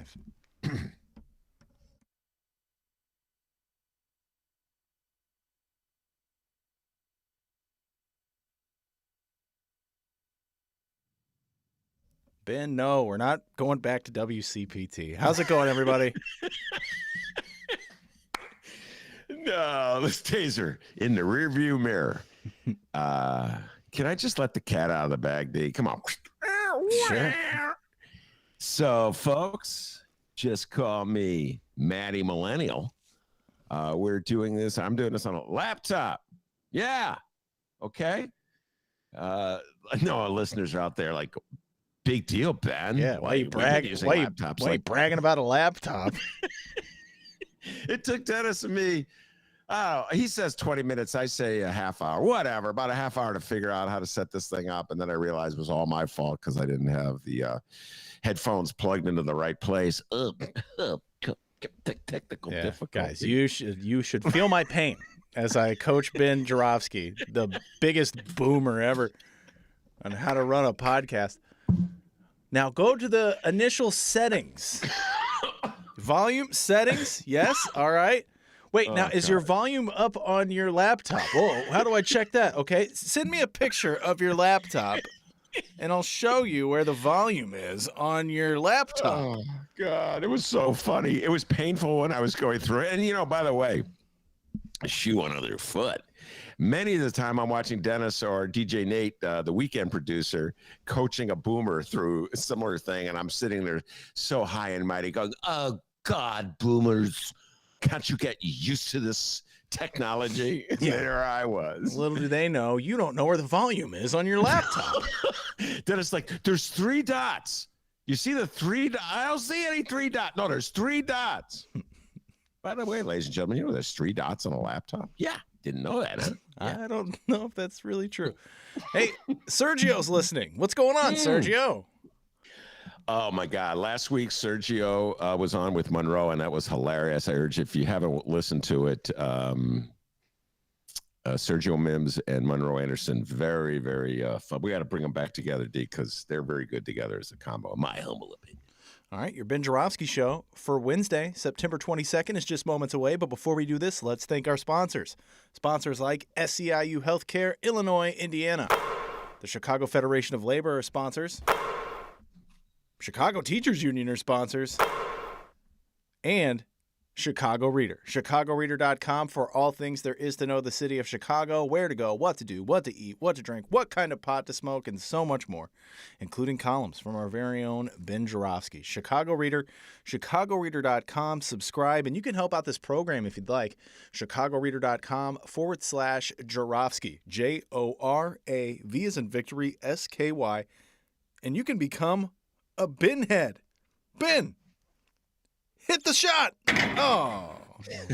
live. Ben, no, we're not going back to WCPT. How's it going, everybody? No, this taser in the rearview mirror. Can I just let the cat out of the bag, D? Come on. Sure. So, folks, just call me Matty Millennial. We're doing this. I'm doing this on a laptop. Yeah. Okay. I know our listeners are out there like, big deal, Ben. Yeah. Why you bragging? Why you bragging about a laptop? It took Dennis and me. Oh, he says 20 minutes. I say a half hour, whatever, about a half hour to figure out how to set this thing up. And then I realized it was all my fault because I didn't have the headphones plugged into the right place. Technical difficulty. Guys, you should feel my pain as I coach Ben Joravsky, the biggest boomer ever, on how to run a podcast. Now go to the initial settings. Volume settings. Yes. All right. Wait, now is your volume up on your laptop? Whoa, how do I check that? Okay. Send me a picture of your laptop and I'll show you where the volume is on your laptop. Oh, God. It was so funny. It was painful when I was going through it. And, you know, by the way, shoe on other foot. Many of the time I'm watching Dennis or DJ Nate, the weekend producer, coaching a boomer through a similar thing. And I'm sitting there so high and mighty going, oh, God, boomers, can't you get used to this technology? Yeah. There I was. Little do they know, you don't know where the volume is on your laptop. Dennis like, there's 3 dots. You see the 3 I don't see any 3 dots. No, there's 3 dots. By the way, ladies and gentlemen, you know there's 3 dots on a laptop? Yeah. Didn't know that, huh? Yeah. I don't know if that's really true. Hey, Sergio's listening. What's going on, Sergio? Oh, my God. Last week, Sergio was on with Monroe, and that was hilarious. I urge, if you haven't listened to it, Sergio Mims and Monroe Anderson, very, very fun. We got to bring them back together, D, because they're very good together as a combo, in my humble opinion. All right, your Ben Joravsky show for Wednesday, September 22nd is just moments away. But before we do this, let's thank our sponsors. Sponsors like SEIU Healthcare, Illinois, Indiana. The Chicago Federation of Labor are sponsors. Chicago Teachers Union are sponsors. And Chicago Reader. ChicagoReader.com for all things there is to know the city of Chicago, where to go, what to do, what to eat, what to drink, what kind of pot to smoke, and so much more, including columns from our very own Ben Joravsky. Chicago Reader, ChicagoReader.com. Subscribe, and you can help out this program if you'd like. ChicagoReader.com/Joravsky. J-O-R-A-V as in victory, S-K-Y. And you can become a Ben head. Ben! Hit the shot. Oh,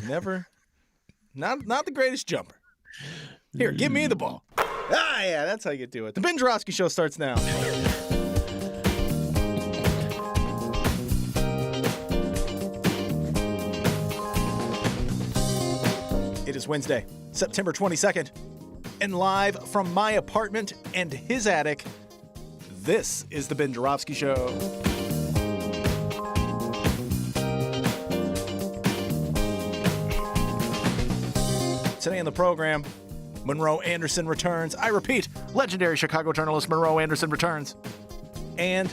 never. Not the greatest jumper. Here, give me the ball. Ah, yeah, that's how you do it. The Ben Joravsky Show starts now. It is Wednesday, September 22nd, and live from my apartment and his attic, this is the Ben Joravsky Show. Today on the program, Monroe Anderson returns. I repeat, legendary Chicago journalist Monroe Anderson returns. And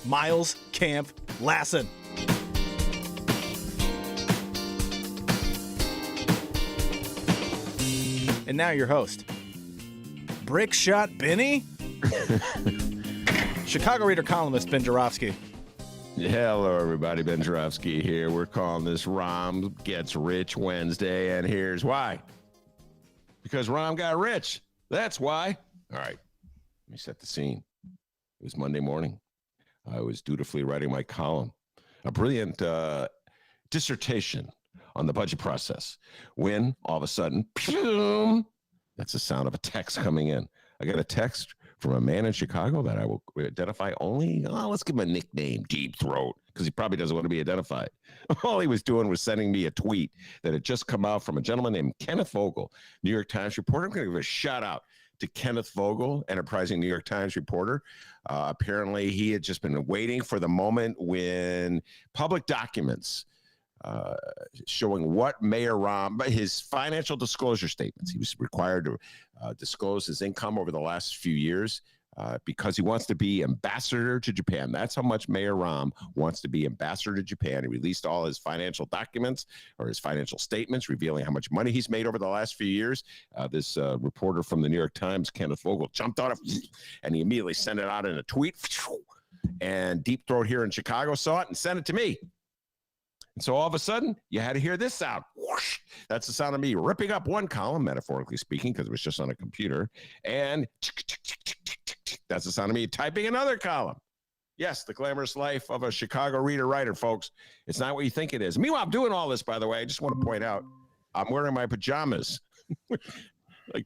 Miles Camp Lassen. And now your host, Brick Shot Benny, Chicago Reader columnist Ben Joravsky. Hello, everybody. Ben Joravsky here. We're calling this Rom Gets Rich Wednesday, and here's why. Because Rom got rich. That's why. All right. Let me set the scene. It was Monday morning. I was dutifully writing my column, a brilliant dissertation on the budget process, when all of a sudden, pew, that's the sound of a text coming in. I got a text from a man in Chicago that I will identify only. Oh, let's give him a nickname, Deep Throat, because he probably doesn't want to be identified. All he was doing was sending me a tweet that had just come out from a gentleman named Kenneth Vogel, New York Times reporter. I'm going to give a shout out to Kenneth Vogel, enterprising New York Times reporter. Apparently, he had just been waiting for the moment when public documents showing what Mayor Rahm, his financial disclosure statements, he was required to disclose his income over the last few years because he wants to be ambassador to Japan. That's how much Mayor Rahm wants to be ambassador to Japan. He released all his financial documents or his financial statements revealing how much money he's made over the last few years. This reporter from the New York Times, Kenneth Vogel, jumped on it and he immediately sent it out in a tweet. And Deep Throat here in Chicago saw it and sent it to me. And so all of a sudden, you had to hear this sound. Whoosh! That's the sound of me ripping up one column, metaphorically speaking, because it was just on a computer. And that's the sound of me typing another column. Yes, the glamorous life of a Chicago reader-writer, folks. It's not what you think it is. Meanwhile, I'm doing all this, by the way. I just want to point out, I'm wearing my pajamas,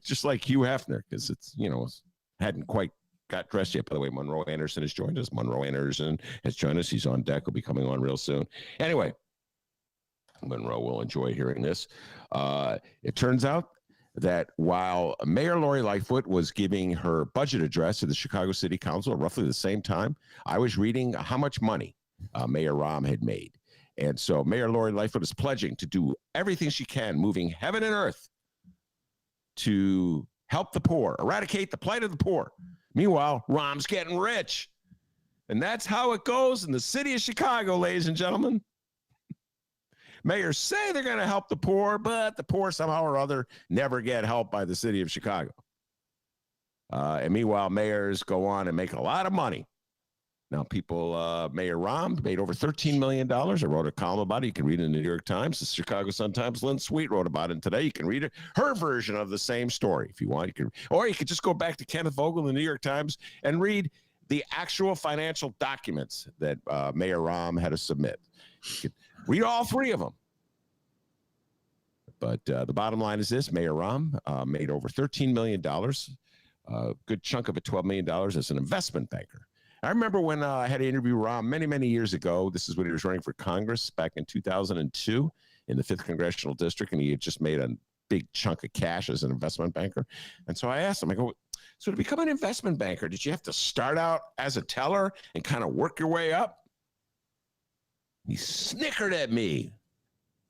just like Hugh Hefner, because it's, hadn't quite got dressed yet. By the way, Monroe Anderson has joined us. Monroe Anderson has joined us. He's on deck. He'll be coming on real soon. Anyway, Monroe will enjoy hearing this. It turns out that while Mayor Lori Lightfoot was giving her budget address to the Chicago City Council at roughly the same time, I was reading how much money Mayor Rahm had made. And so Mayor Lori Lightfoot is pledging to do everything she can, moving heaven and earth to help the poor, eradicate the plight of the poor. Meanwhile, Rahm's getting rich. And that's how it goes in the city of Chicago, ladies and gentlemen. Mayors say they're going to help the poor, but the poor somehow or other never get help by the city of Chicago. And meanwhile, mayors go on and make a lot of money. Now, Mayor Rahm made over $13 million. I wrote a column about it. You can read it in the New York Times, the Chicago Sun-Times. Lynn Sweet wrote about it today. You can read it, her version of the same story if you want. Or you could just go back to Kenneth Vogel in the New York Times and read the actual financial documents that Mayor Rahm had to submit. You could read all three of them. But the bottom line is this. Mayor Rahm made over $13 million, a good chunk of it, $12 million as an investment banker. I remember when I had to interview Rahm many, many years ago. This is when he was running for Congress back in 2002 in the 5th Congressional District, and he had just made a big chunk of cash as an investment banker. And so I asked him, I go, so to become an investment banker, did you have to start out as a teller and kind of work your way up? He snickered at me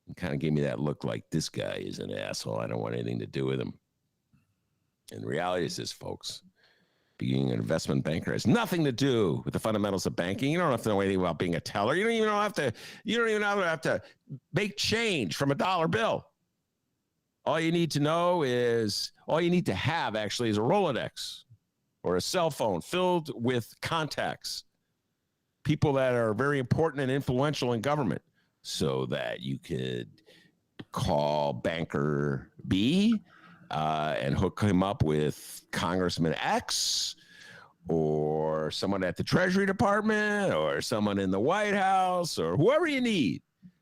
and kind of gave me that look like, this guy is an asshole. I don't want anything to do with him. And the reality is this, folks. Being an investment banker has nothing to do with the fundamentals of banking. You don't have to know anything about being a teller. You don't even have to make change from a dollar bill. All you need to have actually is a Rolodex or a cell phone filled with contacts, people that are very important and influential in government, so that you could call banker B and hook him up with Congressman X or someone at the Treasury Department or someone in the White House or whoever you need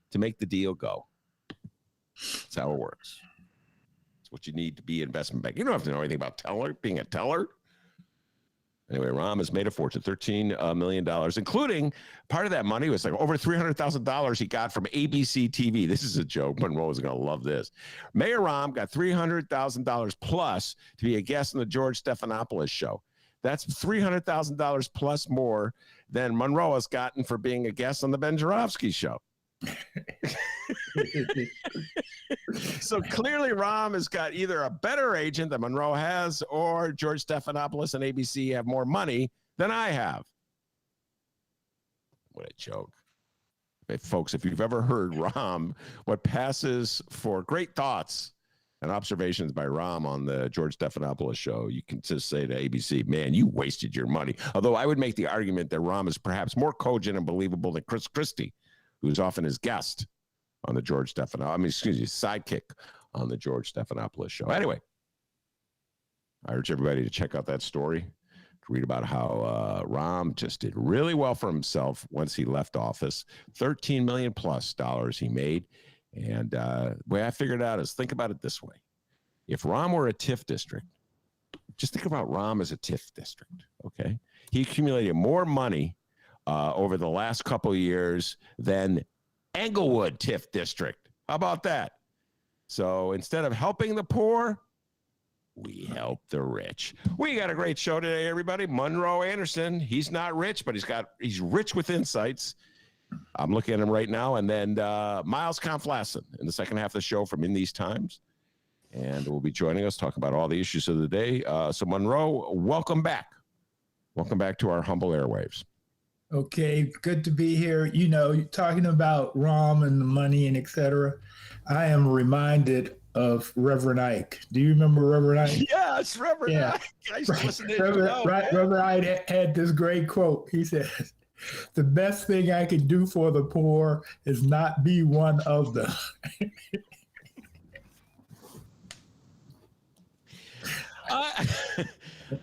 to make the deal go. That's how it works. It's what you need to be an investment bank. You don't have to know anything about being a teller. Anyway, Rahm has made a fortune, $13 million, including part of that money was like over $300,000 he got from ABC TV. This is a joke. Monroe is going to love this. Mayor Rahm got $300,000 plus to be a guest on the George Stephanopoulos show. That's $300,000 plus more than Monroe has gotten for being a guest on the Ben Joravsky show. So clearly Rahm has got either a better agent than Monroe has, or George Stephanopoulos and ABC have more money than I have. What a joke. Hey, folks, if you've ever heard Rahm, what passes for great thoughts and observations by Rahm on the George Stephanopoulos show, you can just say to ABC, man, you wasted your money. Although I would make the argument that Rahm is perhaps more cogent and believable than Chris Christie, who's often his guest on the George sidekick on the George Stephanopoulos show. Anyway, I urge everybody to check out that story, to read about how Rahm just did really well for himself once he left office. $13 million plus he made. And the way I figured it out is, think about it this way. If Rahm were a TIF district, just think about Rahm as a TIF district, okay? He accumulated more money over the last couple of years than Englewood TIF district. How about that? So instead of helping the poor, we help the rich. We got a great show today, everybody. Monroe Anderson, he's not rich, but he's rich with insights. I'm looking at him right now. And then Miles Conflassen in the second half of the show from In These Times. And will be joining us, talk about all the issues of the day. So Monroe, welcome back. Welcome back to our humble airwaves. Okay, good to be here. You know, talking about Rom and the money and et cetera, I am reminded of Reverend Ike. Do you remember Reverend Ike? Yes, Reverend Ike. I used to listen to Reverend Ike had this great quote. He says, "The best thing I can do for the poor is not be one of them."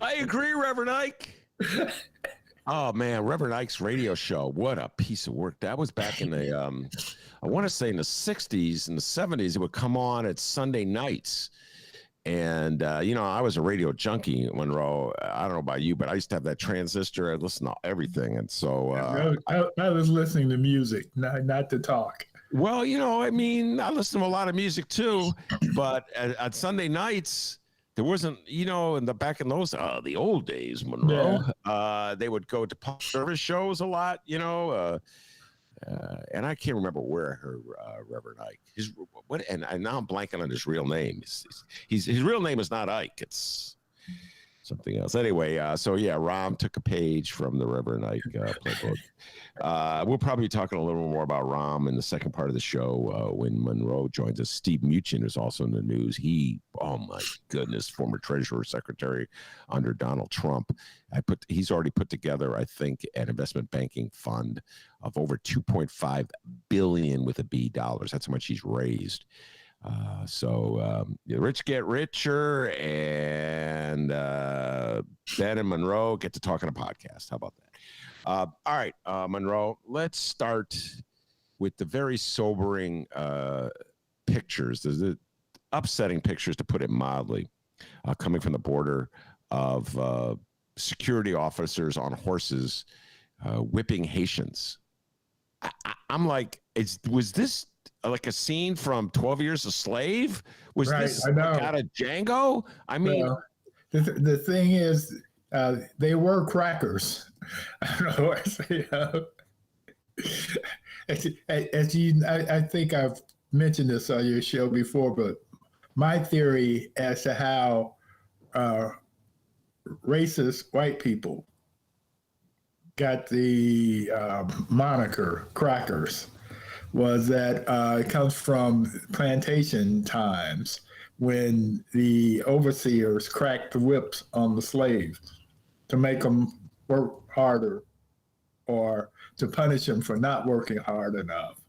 I agree, Reverend Ike. Oh man, Reverend Ike's radio show. What a piece of work. That was back in the I want to say in the 60s and the 70s. It would come on at Sunday nights. And you know, I was a radio junkie, Monroe. I don't know about you, but I used to have that transistor. I'd listen to everything. And so I was listening to music, not to talk. Well, you know, I mean, I listen to a lot of music too, but at Sunday nights, there wasn't, you know, back in those the old days, Monroe. Yeah. They would go to public service shows a lot, you know, and I can't remember where I heard Reverend Ike. And now I'm blanking on his real name. His real name is not Ike. It's something else. Anyway, so yeah, Rom took a page from the Reverend Ike playbook. We'll probably be talking a little more about Rom in the second part of the show when Monroe joins us. Steve Mnuchin is also in the news. Oh my goodness, former Treasury Secretary under Donald Trump. He's already put together, I think, an investment banking fund of over $2.5 billion with a B dollars. That's how much he's raised. So the rich get richer, and Ben and Monroe get to talk on a podcast. How about that? All right, Monroe, let's start with the very sobering pictures, the upsetting pictures, to put it mildly, coming from the border of security officers on horses whipping Haitians. I'm like, was this like a scene from 12 Years a Slave? Was this like out of Django? I mean, well, the thing is, they were crackers. I don't know what I say. I think I've mentioned this on your show before, but my theory as to how racist white people got the moniker crackers was that it comes from plantation times when the overseers cracked the whips on the slaves to make them work harder, or to punish them for not working hard enough,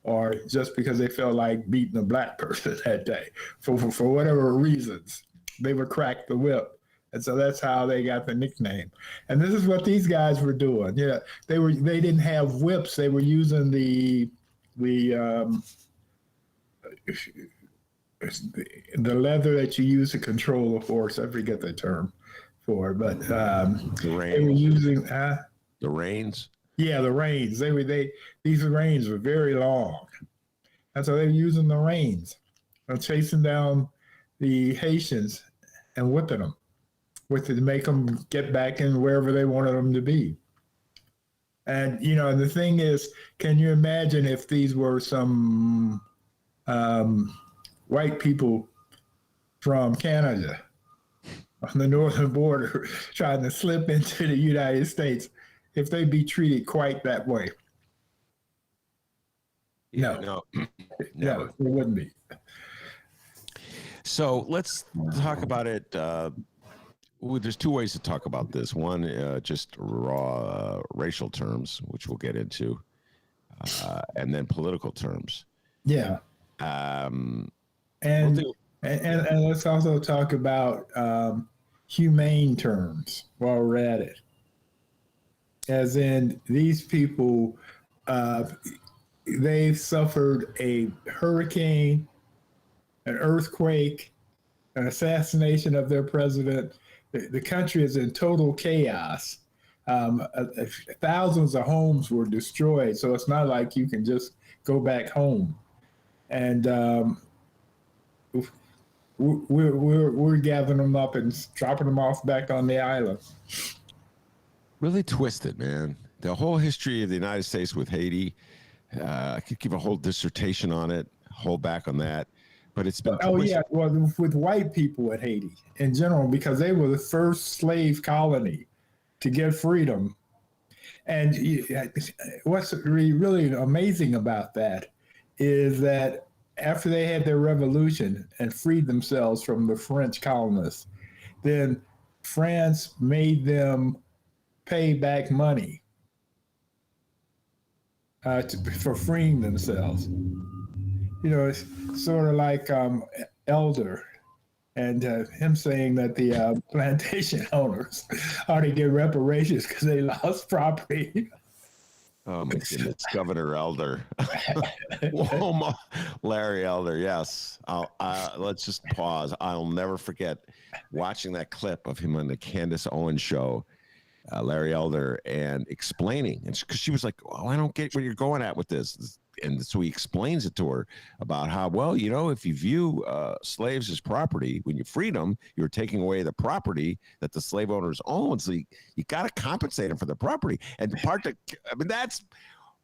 or just because they felt like beating a black person that day. For whatever reasons, they would crack the whip. And so that's how they got the nickname. And this is what these guys were doing. Yeah, they didn't have whips. They were using the leather that you use to control a horse. I forget the term for, but the reins. They were using the reins. Yeah, the reins. These reins were very long, and so they were using the reins, chasing down the Haitians and whipping them to make them get back in wherever they wanted them to be. And you know, the thing is, can you imagine if these were some white people from Canada on the northern border trying to slip into the United States, if they'd be treated quite that way? No, it wouldn't be. So let's talk about it. There's two ways to talk about this. One, just raw racial terms, which we'll get into, and then political terms. Yeah. And let's also talk about humane terms while we're at it. As in, these people, they've suffered a hurricane, an earthquake, an assassination of their president. The country is in total chaos. Thousands of homes were destroyed, so it's not like you can just go back home. And we're gathering them up and dropping them off back on the island. Really twisted, man. The whole history of the United States with Haiti, I could give a whole dissertation on it, hold back on that. But it's been yeah, well, with white people at Haiti in general, because they were the first slave colony to get freedom. And what's really amazing about that is that after they had their revolution and freed themselves from the French colonists, then France made them pay back money for freeing themselves. It's sort of like Elder and him saying that the plantation owners ought to get reparations because they lost property. Oh my goodness, Governor Elder, Larry Elder. Yes, let's just pause. I'll never forget watching that clip of him on the Candace Owens show, Larry Elder, and explaining, and because she was like, "Oh, I don't get where you're going at with this." And so he explains it to her about how, well, if you view slaves as property, when you freed them, you're taking away the property that the slave owners own. So you got to compensate them for the property. And the part that's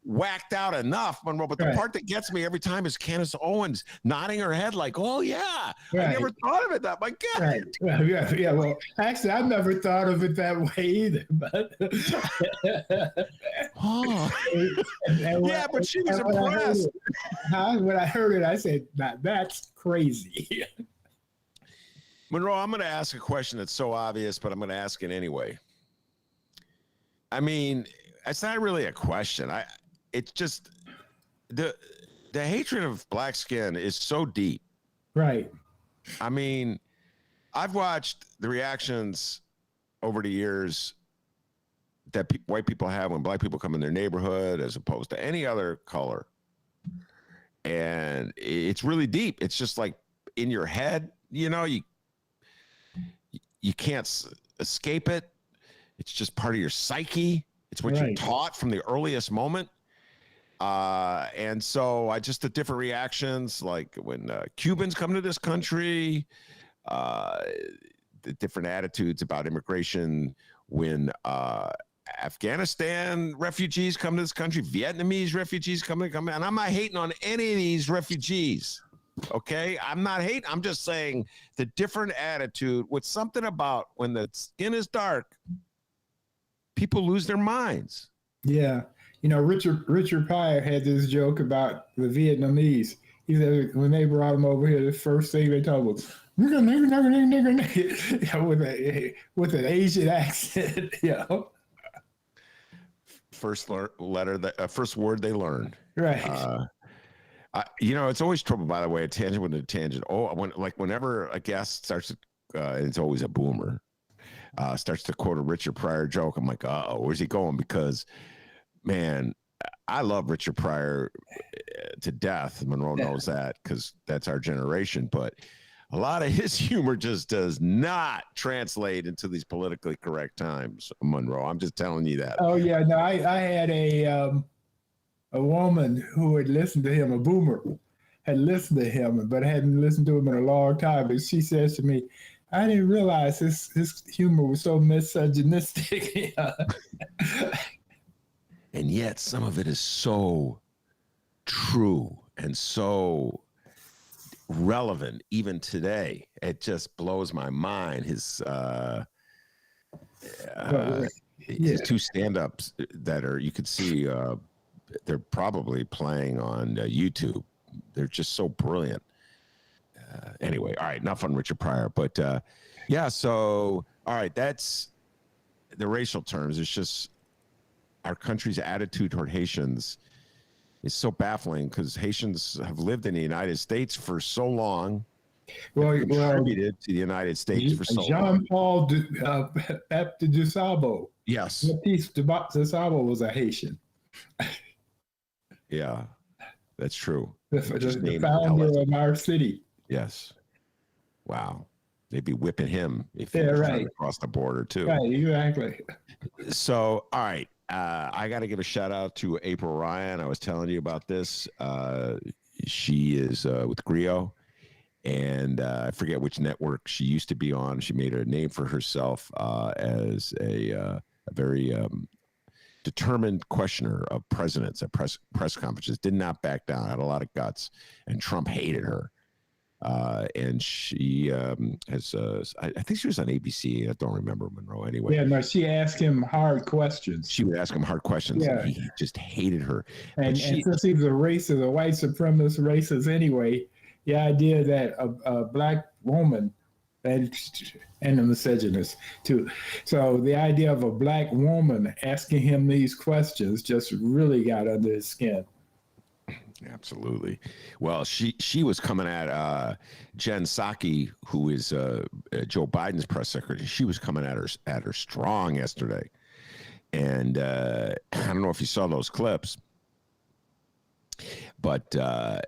whacked out enough, Monroe. But the part that gets me every time is Candace Owens nodding her head like, oh, yeah, I never thought of it that way. Right. Yeah. Well, actually, I've never thought of it that way either. But but she was impressed. When I heard it, I said, that's crazy. Monroe, I'm going to ask a question that's so obvious, but I'm going to ask it anyway. I mean, it's not really a question. It's just the hatred of black skin is so deep. Right. I mean, I've watched the reactions over the years that white people have when black people come in their neighborhood as opposed to any other color. And it's really deep. It's just like in your head, you can't escape it. It's just part of your psyche. It's what you're taught from the earliest moment. And so the different reactions, like when Cubans come to this country, the different attitudes about immigration, when Afghanistan refugees come to this country, Vietnamese refugees come, and I'm not hating on any of these refugees. Okay, I'm not hating. I'm just saying the different attitude with something about when the skin is dark, people lose their minds. Yeah. Richard Pryor had this joke about the Vietnamese. He said when they brought him over here, the first thing they told was nigger, with an Asian accent, First first word they learned. Right. It's always trouble, by the way, a tangent with a tangent. Whenever a guest starts to, and it's always a boomer, starts to quote a Richard Pryor joke, I'm like, where's he going? Because, man, I love Richard Pryor to death. Monroe knows that because that's our generation. But a lot of his humor just does not translate into these politically correct times, Monroe. I'm just telling you that. Oh, yeah. No, I had a woman who had listened to him, a boomer, had listened to him, but hadn't listened to him in a long time. And she says to me, I didn't realize his humor was so misogynistic. And yet some of it is so true and so relevant even today. It just blows my mind. His two stand-ups that are, you could see, they're probably playing on YouTube. They're just so brilliant. Anyway, all right, enough on Richard Pryor. But so, all right, that's the racial terms. It's just our country's attitude toward Haitians is so baffling because Haitians have lived in the United States for so long. Contributed to the United States for so long. Jean-Paul Baptiste du Sable. Yes. Baptiste du Sable was a Haitian. Yeah, that's true. The founder of our city. Yes. Wow. They'd be whipping him if he was across the border too. Right, exactly. So, all right. I got to give a shout out to April Ryan. I was telling you about this. She is with Griot, And I forget which network she used to be on. She made a name for herself as a very determined questioner of presidents at press conferences. Did not back down. Had a lot of guts, and Trump hated her. And she has, I think she was on ABC. I don't remember, Monroe. Anyway, Yeah, no, she asked him hard questions. she would ask him hard questions, Yeah. and he just hated her. And since he was a racist, a white supremacist racist anyway, the idea that a black woman, and a misogynist too. So the idea of a black woman asking him these questions just really got under his skin. Absolutely. Well, she was coming at Jen Psaki, who is Joe Biden's press secretary. She was coming at her strong yesterday, and I don't know if you saw those clips, but Jen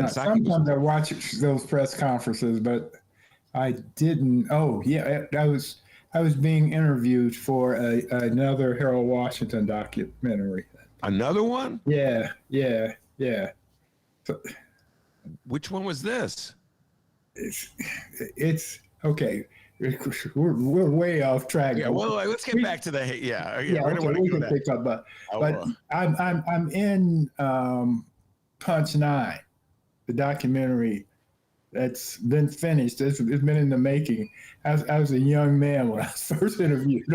Psaki. Sometimes I watch those press conferences, but I didn't. Oh, yeah, I was being interviewed for another Harold Washington documentary. Another one? Yeah. So, which one was this? It's okay. We're way off track. Yeah, well, let's get back to the Okay, we can pick up, but I'm in Punch 9, the documentary that's been finished. It's been in the making. I was a young man when I was first interviewed,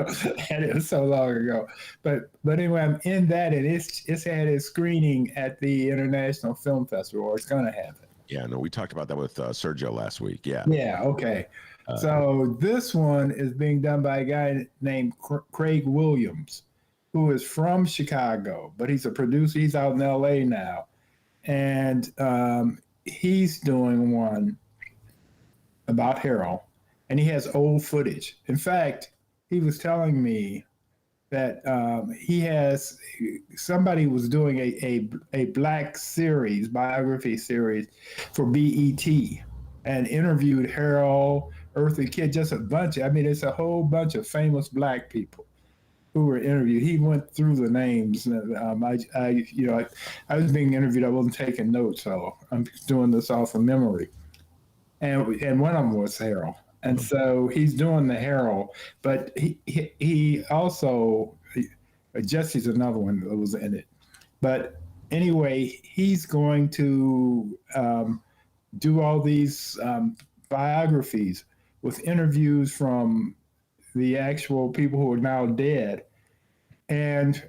and it was so long ago. But anyway, I'm in that, and it's had its screening at the International Film Festival, or it's going to have it. Yeah, no, we talked about that with Sergio last week. Yeah. Yeah. Okay. So this one is being done by a guy named Craig Williams, who is from Chicago, but he's a producer. He's out in LA now, and he's doing one about Harold, and he has old footage. In fact, he was telling me that somebody was doing a black biography series for BET, and interviewed Harold, Eartha Kitt, just a bunch. It's a whole bunch of famous black people who were interviewed. He went through the names. I was being interviewed. I wasn't taking notes, so I'm doing this off of memory. And one of them was Harold. And so he's doing the Harold, but he also, Jesse's another one that was in it. But anyway, he's going to do all these biographies with interviews from the actual people who are now dead, and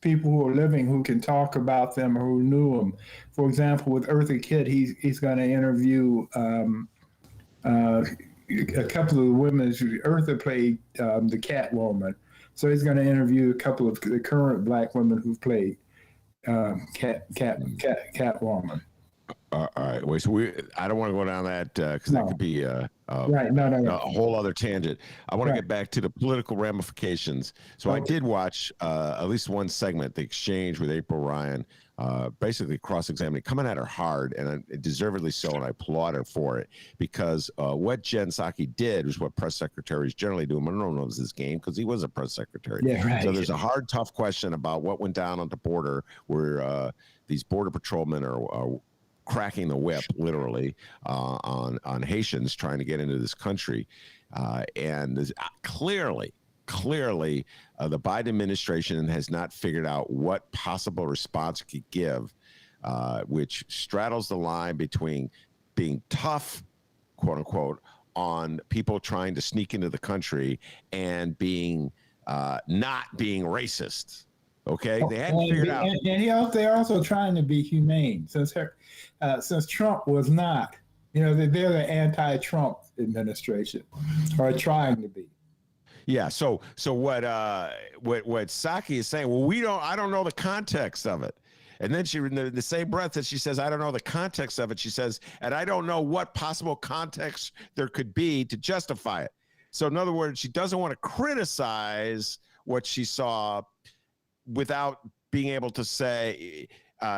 people who are living who can talk about them or who knew them. For example, with Eartha Kitt, he's going to interview a couple of the women. Eartha played the Catwoman, so he's going to interview a couple of the current black women who've played Catwoman. All right. Wait. So I don't want to go down that because that could be right. No. A whole other tangent. I want to get back to the political ramifications. So I did watch at least one segment, the exchange with April Ryan, basically cross-examining, coming at her hard, and deservedly so, and I applaud her for it, because what Jen Psaki did was what press secretaries generally do. Monroe knows this game because he was a press secretary. Yeah, right. So there's a hard, tough question about what went down on the border, where these border patrolmen are cracking the whip, literally, on Haitians trying to get into this country. And clearly, the Biden administration has not figured out what possible response it could give, which straddles the line between being tough, quote unquote, on people trying to sneak into the country and being not being racist. Okay, they hadn't figured out. And they're also trying to be humane, since Trump was not. They're the anti-Trump administration, or trying to be. Yeah. So what Psaki is saying? Well, I don't know the context of it. And then she, in the same breath that she says, I don't know the context of it, she says, and I don't know what possible context there could be to justify it. So in other words, she doesn't want to criticize what she saw without being able to say,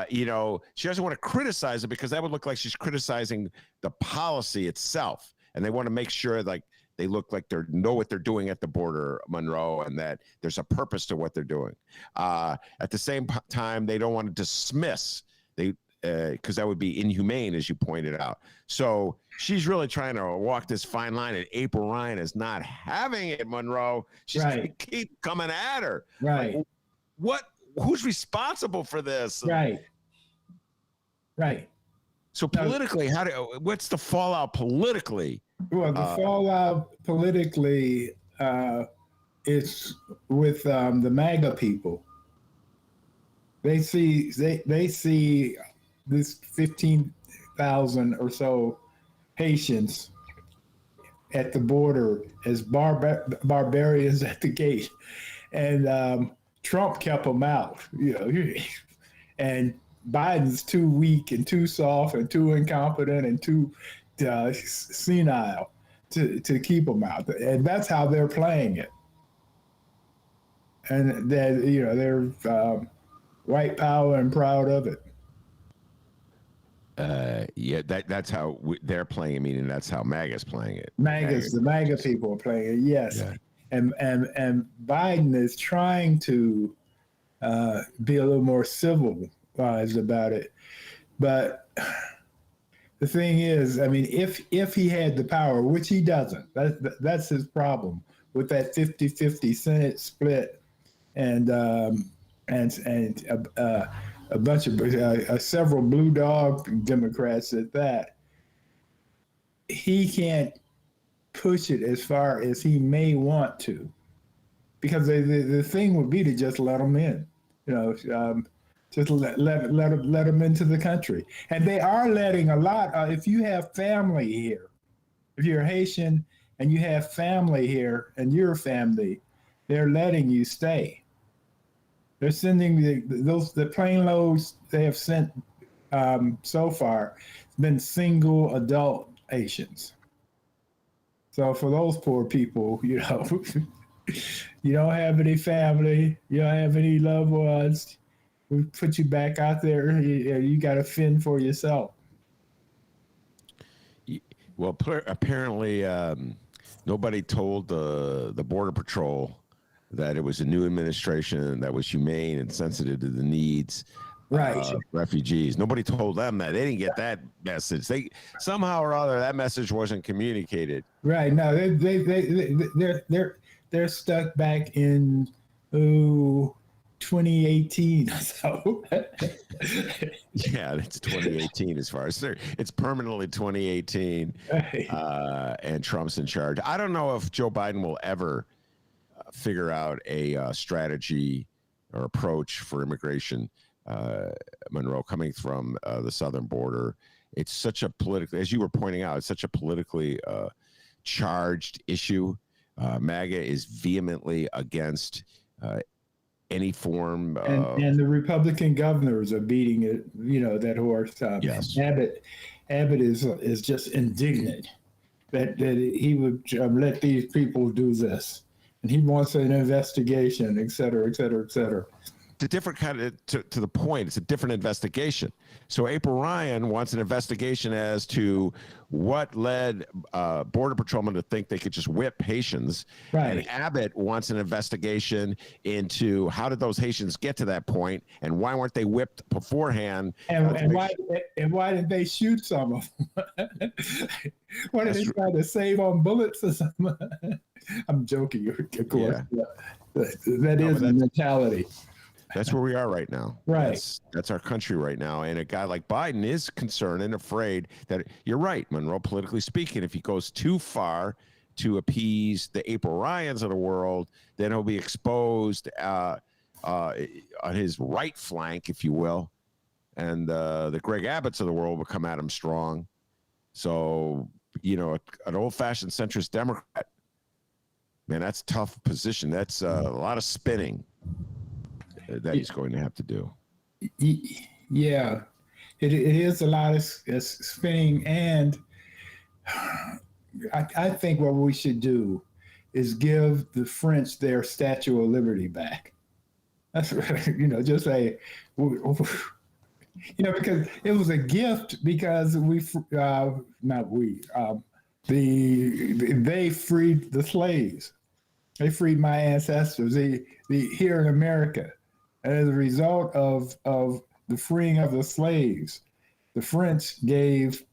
she doesn't want to criticize it because that would look like she's criticizing the policy itself. And they want to make sure like they look like they know what they're doing at the border, Monroe, and that there's a purpose to what they're doing. At the same time, they don't want to dismiss. because that would be inhumane, as you pointed out. So she's really trying to walk this fine line, and April Ryan is not having it, Monroe. She's going to keep coming at her. Right. Like, what? Who's responsible for this? Right. Right. So politically, what's the fallout politically? Well, the fallout politically is with the MAGA people. They see this 15,000 or so Haitians at the border as barbarians at the gate, and Trump kept them out. And Biden's too weak and too soft and too incompetent and too senile to keep them out, and that's how they're playing it. And they're white power and proud of it. Yeah, that's how they're playing it. Meaning that's how MAGA's playing it. The MAGA people are playing it. Yes, yeah. And Biden is trying to be a little more civilized about it, but the thing is, I mean, if he had the power, which he doesn't, that's his problem with that 50-50 Senate split, and a bunch of several blue dog Democrats at that. He can't push it as far as he may want to, because the thing would be to just let them in, just let them into the country. And they are letting a lot. If you have family here, if you're Haitian and you have family here and your family, they're letting you stay. They're sending the plane loads they have sent so far has been single adult Haitians. So for those poor people, you don't have any family, you don't have any loved ones. We put you back out there. You got to fend for yourself. Well, apparently, nobody told the Border Patrol that it was a new administration that was humane and sensitive to the needs of refugees. Nobody told them that. They didn't get that message. They somehow or other that message wasn't communicated. Right. No, they're stuck back in 2018. So yeah, it's 2018 as far as it's permanently 2018, and Trump's in charge. I don't know if Joe Biden will ever figure out a strategy or approach for immigration. Monroe, coming from the southern border, it's such a politically, as you were pointing out, it's such a politically charged issue. MAGA is vehemently against any form and the Republican governors are beating it, that horse. Yes. Abbott is just indignant that he would let these people do this, and he wants an investigation, et cetera, et cetera, et cetera. It's a different kind of, to the point, it's a different investigation. So April Ryan wants an investigation as to what led Border Patrolmen to think they could just whip Haitians. Right. And Abbott wants an investigation into how did those Haitians get to that point, and why weren't they whipped beforehand? And why did they shoot some of them? Why did they try to save on bullets or something? I'm joking, of course. Yeah. That is the mentality. That's where we are right now. Right. That's our country right now. And a guy like Biden is concerned and afraid that, you're right, Monroe, politically speaking, if he goes too far to appease the April Ryans of the world, then he'll be exposed on his right flank, if you will. And the Greg Abbotts of the world will come at him strong. So, an old-fashioned centrist Democrat, man, that's a tough position. That's a lot of spinning that he's going to have to do. Yeah, it is a lot of spinning, and I think what we should do is give the French their Statue of Liberty back. That's just say, because it was a gift, because they freed the slaves. They freed my ancestors. Here in America. And as a result of the freeing of the slaves, The French gave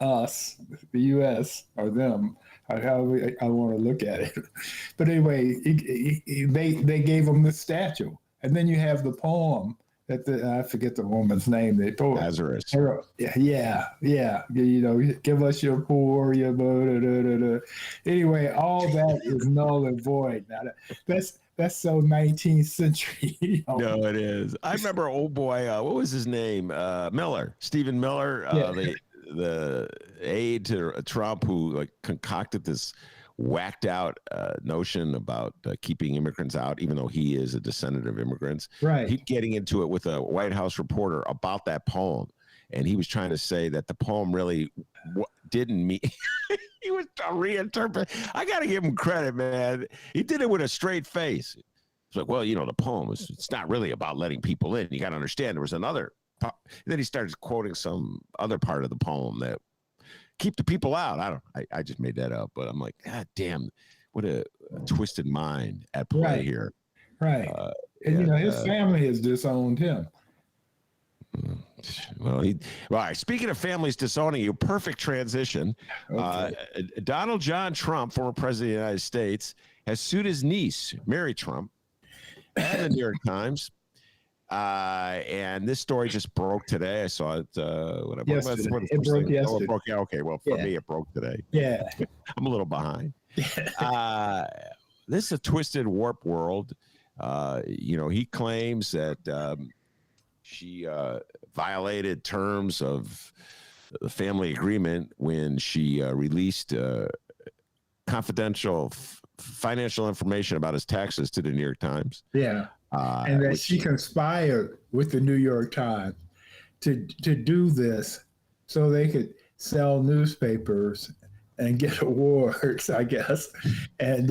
us, the U.S. or them, however I want to look at it. But anyway, they gave them the statue, and then you have the poem that I forget the woman's name. They told Lazarus. Yeah. You know, give us your poor, your blah, blah, blah, blah. Anyway, all that is null and void. Now that's so 19th century. You know? No, it is. I remember old boy. What was his name? Miller, Stephen Miller. The aide to Trump who like concocted this whacked out notion about keeping immigrants out, even though he is a descendant of immigrants. Right. He getting into it with a White House reporter about that poem. And he was trying to say that the poem really didn't mean. He was trying to reinterpret. I got to give him credit, man. He did it with a straight face. It's like, well, you know, the poem it's not really about letting people in. You got to understand there was another. Then he started quoting some other part of the poem that keep the people out. I just made that up, but I'm like, God damn, what a twisted mind at play here. Right. And you know, his family has disowned him. Well, all right. Speaking of families disowning you, perfect transition. Okay. Donald John Trump, former president of the United States, has sued his niece, Mary Trump, at the New York Times. And this story just broke today. I saw it. It broke yesterday. Oh, it broke. Yeah, okay. Well, for me, it broke today. Yeah. I'm a little behind. This is a twisted, warped world. You know, he claims that she violated terms of the family agreement when she released confidential financial information about his taxes to the New York Times. Yeah. And that she conspired with the New York Times to do this so they could sell newspapers and get awards, I guess, and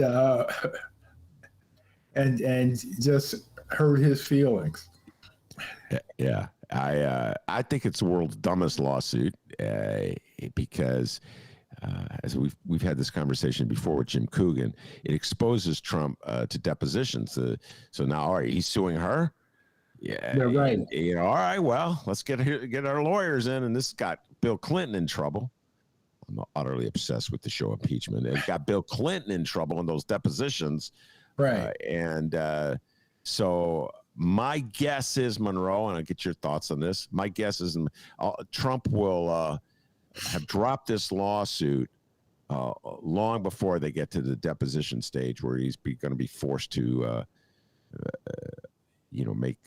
just hurt his feelings. Yeah, I think it's the world's dumbest lawsuit because. As we've had this conversation before with Jim Coogan, it exposes Trump to depositions. So now, all right, he's suing her. Yeah, right. You know, all right. Well, let's get our lawyers in, and this got Bill Clinton in trouble. I'm utterly obsessed with the show impeachment. It got Bill Clinton in trouble in those depositions. Right. So my guess is, Monroe, and I'll get your thoughts on this. My guess is Trump will. Have dropped this lawsuit long before they get to the deposition stage, where he's going to be forced to, make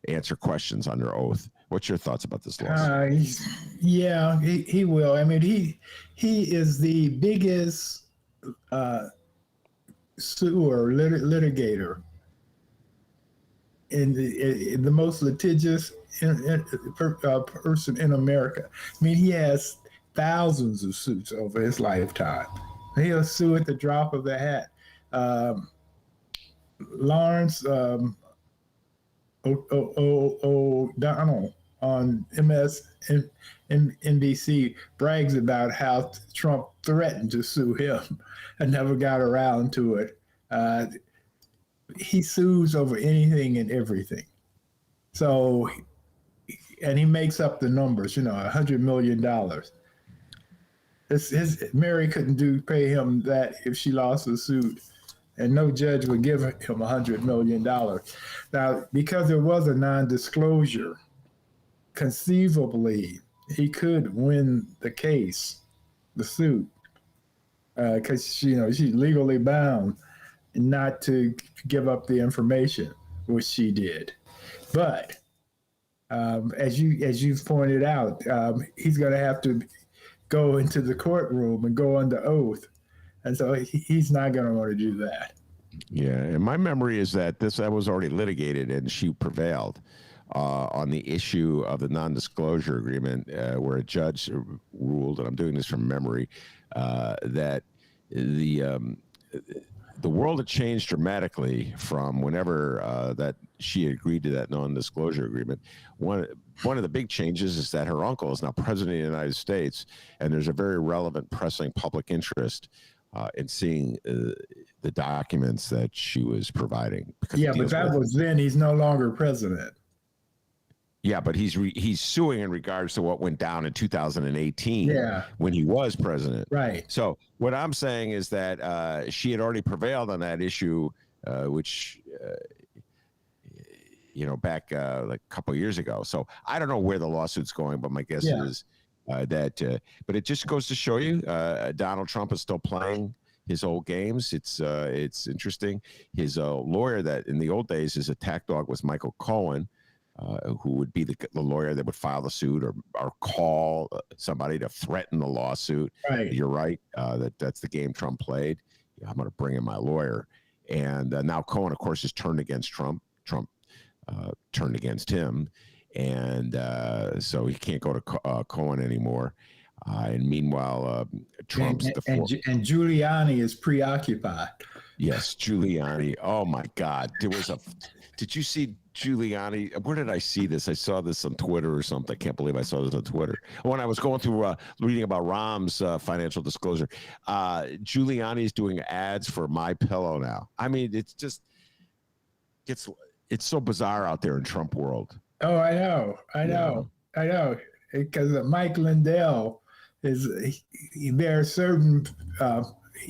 answer questions under oath. What's your thoughts about this lawsuit? Yeah, he will. I mean, he is the biggest suer litigator in the most litigious person in America. I mean, he has thousands of suits over his lifetime. He'll sue at the drop of the hat. Lawrence O'Donnell on MSNBC brags about how Trump threatened to sue him and never got around to it. He sues over anything and everything. So, and he makes up the numbers, $100 million. Mary couldn't pay him that if she lost the suit, and no judge would give him $100 million. Now, because there was a non-disclosure, conceivably, he could win the case, the suit, because she's legally bound not to give up the information, which she did. But as you've pointed out, he's going to have to go into the courtroom and go under oath, and so he's not going to want to do that. Yeah, and my memory is that that was already litigated, and she prevailed on the issue of the non-disclosure agreement, where a judge ruled, and I'm doing this from memory, that the world had changed dramatically from whenever that she agreed to that non-disclosure agreement. One of the big changes is that her uncle is now president of the United States, and there's a very relevant, pressing public interest in seeing the documents that she was providing. Yeah, but that was then. He's no longer president. Yeah, but he's suing in regards to what went down in 2018 Yeah, when he was president. right. So what I'm saying is that she had already prevailed on that issue, which back like a couple of years ago. So I don't know where the lawsuit's going, but my guess Yeah. is but it just goes to show you, Donald Trump is still playing his old games. It's interesting. His lawyer that in the old days, his attack dog was Michael Cohen, who would be the lawyer that would file the suit or call somebody to threaten the lawsuit. Right. You're right. That's the game Trump played. Yeah, I'm going to bring in my lawyer. And now Cohen, of course, has turned against Trump. Trump turned against him. And so he can't go to Cohen anymore. And meanwhile, Trump's and Giuliani is preoccupied. Yes, Giuliani. Oh my God, did you see Giuliani? Where did I see this? I saw this on Twitter or something. I can't believe I saw this on Twitter. When I was going through reading about Rahm's financial disclosure, Giuliani is doing ads for My Pillow now. I mean, it's so bizarre out there in Trump world. Oh, I know. Because Mike Lindell there are certain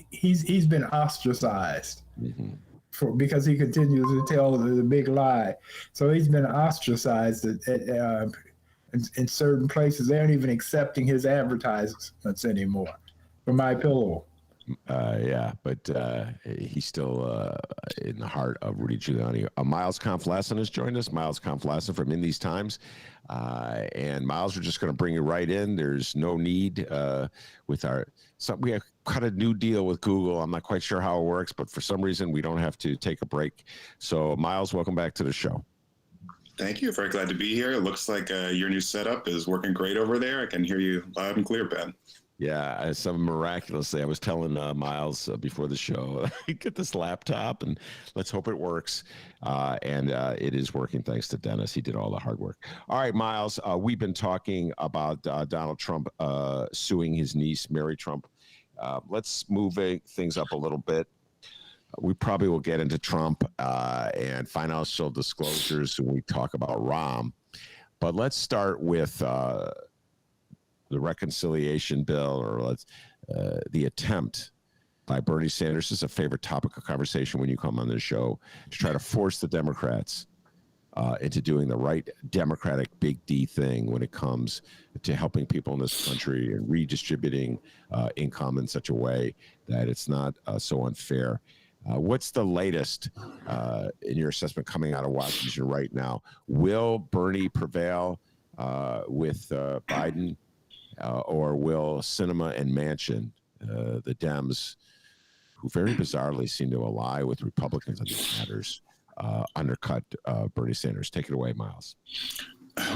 he's been ostracized because he continues to tell the big lie. So he's been ostracized in certain places. They aren't even accepting his advertisements anymore for My Pillow. Yeah, but he's still in the heart of Rudy Giuliani. Miles Conflassen has joined us. Miles Conflassen from In These Times. And Miles, we're just going to bring you right in. There's no need we have cut a new deal with Google. I'm not quite sure how it works, but for some reason we don't have to take a break. So Miles, welcome back to the show. Thank you. Very glad to be here. It looks like your new setup is working great over there. I can hear you loud and clear, Ben. Yeah, some miraculously, I was telling Miles before the show, get this laptop and let's hope it works. And it is working thanks to Dennis. He did all the hard work. All right, Miles, we've been talking about Donald Trump suing his niece, Mary Trump. Let's move things up a little bit. We probably will get into Trump and financial disclosures when we talk about Rahm. But let's start with the reconciliation bill, or the attempt by Bernie Sanders. This is a favorite topic of conversation when you come on this show, to try to force the Democrats into doing the right Democratic big D thing when it comes to helping people in this country and redistributing income in such a way that it's not so unfair. What's the latest in your assessment coming out of Washington right now? Will Bernie prevail with Biden? Or will Sinema and Manchin, the Dems, who very bizarrely seem to ally with Republicans on these matters, undercut Bernie Sanders? Take it away, Miles.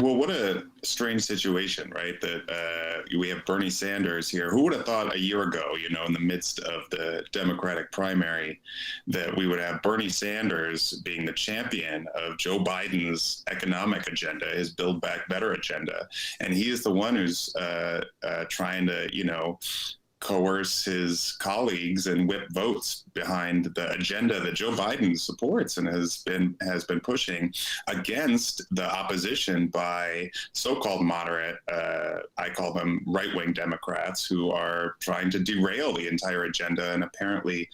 Well, what a strange situation, right? That we have Bernie Sanders here. Who would have thought a year ago, in the midst of the Democratic primary, that we would have Bernie Sanders being the champion of Joe Biden's economic agenda, his Build Back Better agenda. And he is the one who's trying to, coerce his colleagues and whip votes behind the agenda that Joe Biden supports and has been pushing against the opposition by so-called moderate, I call them right-wing Democrats, who are trying to derail the entire agenda and apparently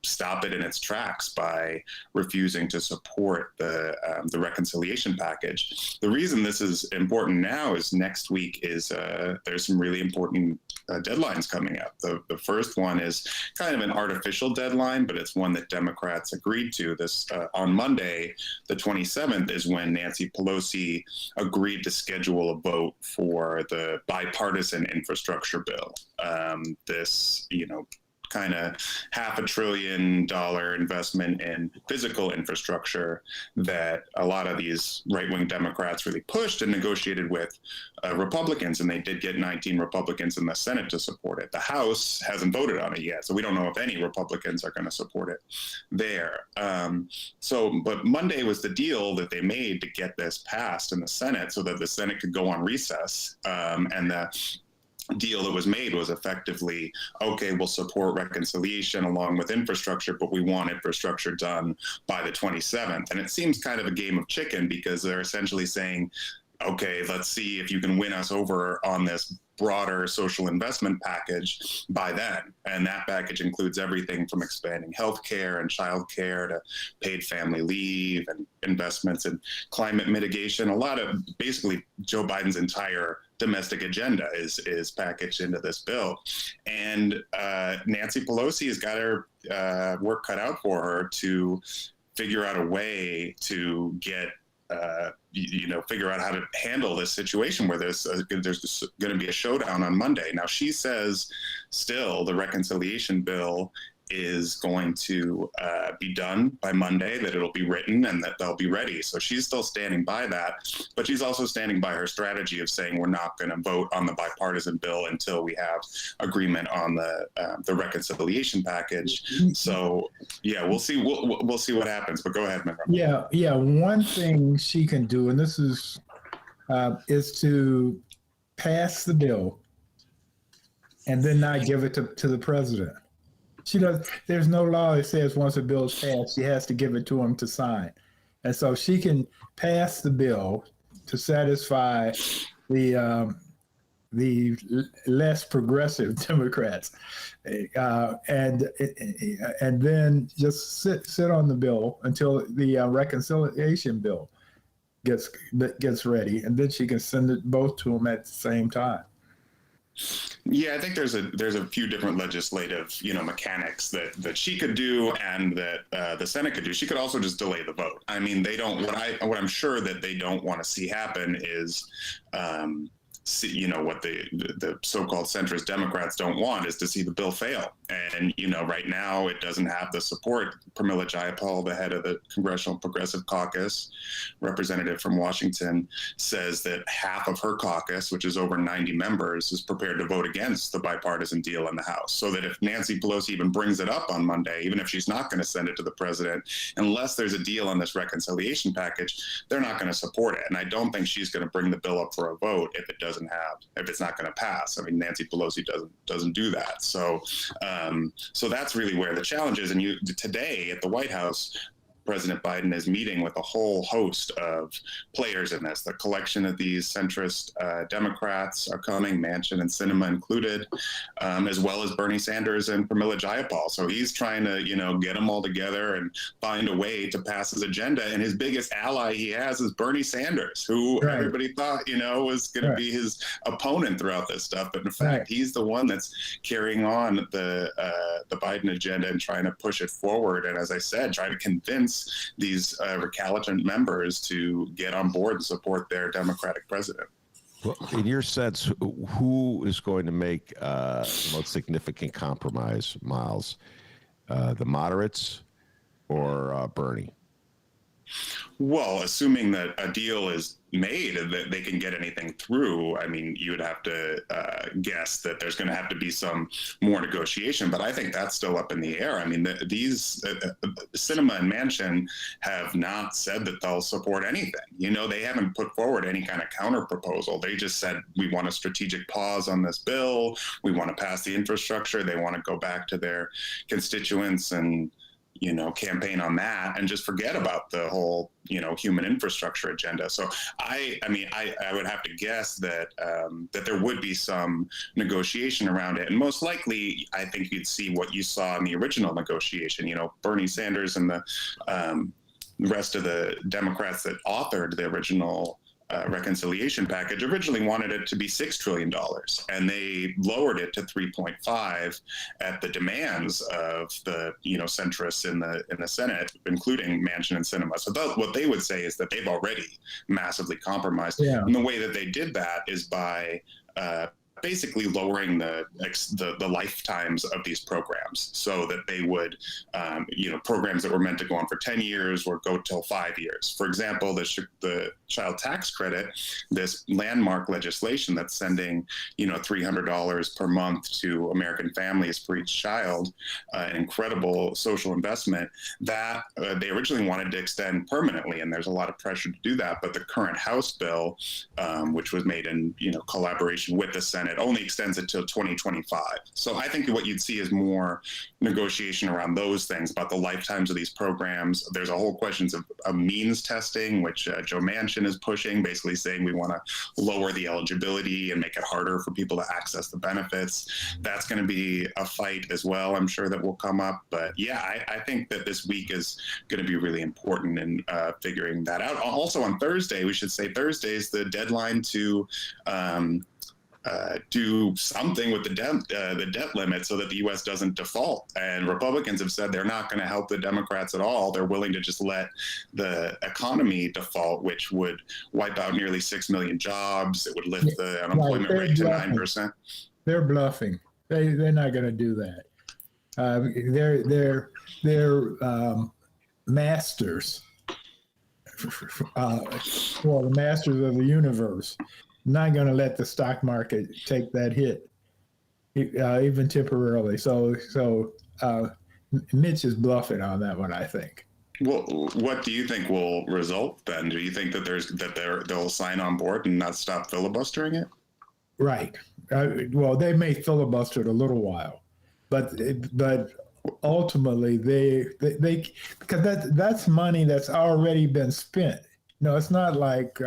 stop it in its tracks by refusing to support the reconciliation package. The reason this is important now is next week there's some really important deadlines coming up. The first one is kind of an artificial deadline, but it's one that Democrats agreed to. This on Monday, the 27th, is when Nancy Pelosi agreed to schedule a vote for the bipartisan infrastructure bill. This, kind of $500 billion investment in physical infrastructure that a lot of these right-wing Democrats really pushed and negotiated with Republicans, and they did get 19 Republicans in the Senate to support it. The House hasn't voted on it yet, so we don't know if any Republicans are going to support it there. But Monday was the deal that they made to get this passed in the Senate so that the Senate could go on recess, and the deal that was made was effectively, okay, we'll support reconciliation along with infrastructure, but we want infrastructure done by the 27th. And it seems kind of a game of chicken, because they're essentially saying, okay, let's see if you can win us over on this broader social investment package by then. And that package includes everything from expanding healthcare and childcare to paid family leave and investments in climate mitigation. A lot of basically Joe Biden's entire domestic agenda is packaged into this bill. And Nancy Pelosi has got her work cut out for her to figure out a way to get figure out how to handle this situation where there's going to be a showdown on Monday. Now, she says still the reconciliation bill is going to be done by Monday, that it'll be written and that they'll be ready. So she's still standing by that, but she's also standing by her strategy of saying we're not going to vote on the bipartisan bill until we have agreement on the reconciliation package. So yeah, we'll see. We'll see what happens. But go ahead, Monroe. Yeah. One thing she can do, and this is to pass the bill and then not give it to the president. There's no law that says once a bill is passed, she has to give it to him to sign. And so she can pass the bill to satisfy the less progressive Democrats, and then just sit on the bill until the reconciliation bill gets ready, and then she can send it both to them at the same time. Yeah, I think there's a few different legislative, mechanics that she could do and that the Senate could do. She could also just delay the vote. I mean, they don't. What I'm sure that they don't want to see happen is, what the so-called centrist Democrats don't want is to see the bill fail. And right now it doesn't have the support. Pramila Jayapal, the head of the Congressional Progressive Caucus, representative from Washington, says that half of her caucus, which is over 90 members, is prepared to vote against the bipartisan deal in the House. So that if Nancy Pelosi even brings it up on Monday, even if she's not going to send it to the president, unless there's a deal on this reconciliation package, they're not going to support it. And I don't think she's going to bring the bill up for a vote if it's not going to pass. I mean, Nancy Pelosi doesn't do that. So that's really where the challenge is. And today at the White House, President Biden is meeting with a whole host of players in this. The collection of these centrist Democrats are coming, Manchin and Sinema included, as well as Bernie Sanders and Pramila Jayapal. So he's trying to, get them all together and find a way to pass his agenda. And his biggest ally he has is Bernie Sanders, who everybody thought, was going to be his opponent throughout this stuff. But in fact, he's the one that's carrying on the Biden agenda and trying to push it forward. And as I said, trying to convince these recalcitrant members to get on board and support their Democratic president. Well, in your sense, who is going to make the most significant compromise, Miles? The moderates or Bernie? Well, assuming that a deal is made and that they can get anything through, I mean, you would have to guess that there's going to have to be some more negotiation. But I think that's still up in the air. I mean, these Sinema and Manchin have not said that they'll support anything. They haven't put forward any kind of counter proposal. They just said, we want a strategic pause on this bill. We want to pass the infrastructure. They want to go back to their constituents and campaign on that and just forget about the whole, human infrastructure agenda. So I would have to guess that that there would be some negotiation around it. And most likely, I think you'd see what you saw in the original negotiation. Bernie Sanders and the rest of the Democrats that authored the original reconciliation package originally wanted it to be $6 trillion, and they lowered it to 3.5 at the demands of the centrists in the Senate, including Manchin and Sinema. So what they would say is that they've already massively compromised. Yeah. And the way that they did that is by basically lowering the lifetimes of these programs, so that they would, programs that were meant to go on for 10 years or go till 5 years. For example, the child tax credit, this landmark legislation that's sending, $300 per month to American families for each child, an incredible social investment that they originally wanted to extend permanently. And there's a lot of pressure to do that. But the current House bill, which was made in, collaboration with the Senate and it only extends it till 2025. So I think what you'd see is more negotiation around those things about the lifetimes of these programs. There's a whole questions of means testing, which Joe Manchin is pushing, basically saying we want to lower the eligibility and make it harder for people to access the benefits. That's going to be a fight as well, I'm sure, that will come up. But yeah, I think that this week is going to be really important in figuring that out. Also on Thursday, we should say Thursday is the deadline to do something with the debt limit so that the U.S. doesn't default. And Republicans have said they're not going to help the Democrats at all. They're willing to just let the economy default, which would wipe out nearly 6 million jobs. It would lift the unemployment rate to 9%. They're bluffing. They're not going to do that. They're masters. Well, the masters of the universe. Not going to let the stock market take that hit, even temporarily. So Mitch is bluffing on that one, I think. Well, what do you think will result then? Do you think that they'll sign on board and not stop filibustering it? Right. Well, they may filibuster it a little while, but ultimately they because that's money that's already been spent. No, it's not like.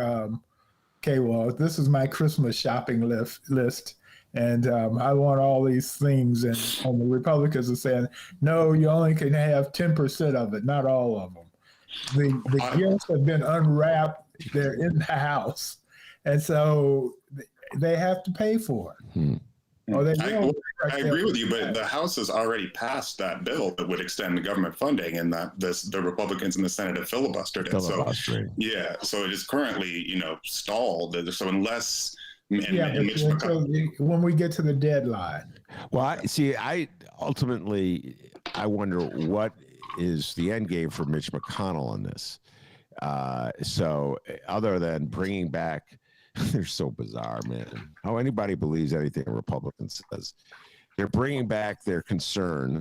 Okay, well, this is my Christmas shopping list, and I want all these things. And the Republicans are saying, no, you only can have 10% of it, not all of them. The gifts have been unwrapped. They're in the house. And so they have to pay for it. Or they will. I agree with you, but the House has already passed that bill that would extend the government funding, and that the Republicans in the Senate have filibustered it. So it is currently, stalled. So unless when we get to the deadline. Well, I ultimately wonder what is the end game for Mitch McConnell on this. So other than bringing back. They're so bizarre, man. How anybody believes anything a Republican says. They're bringing back their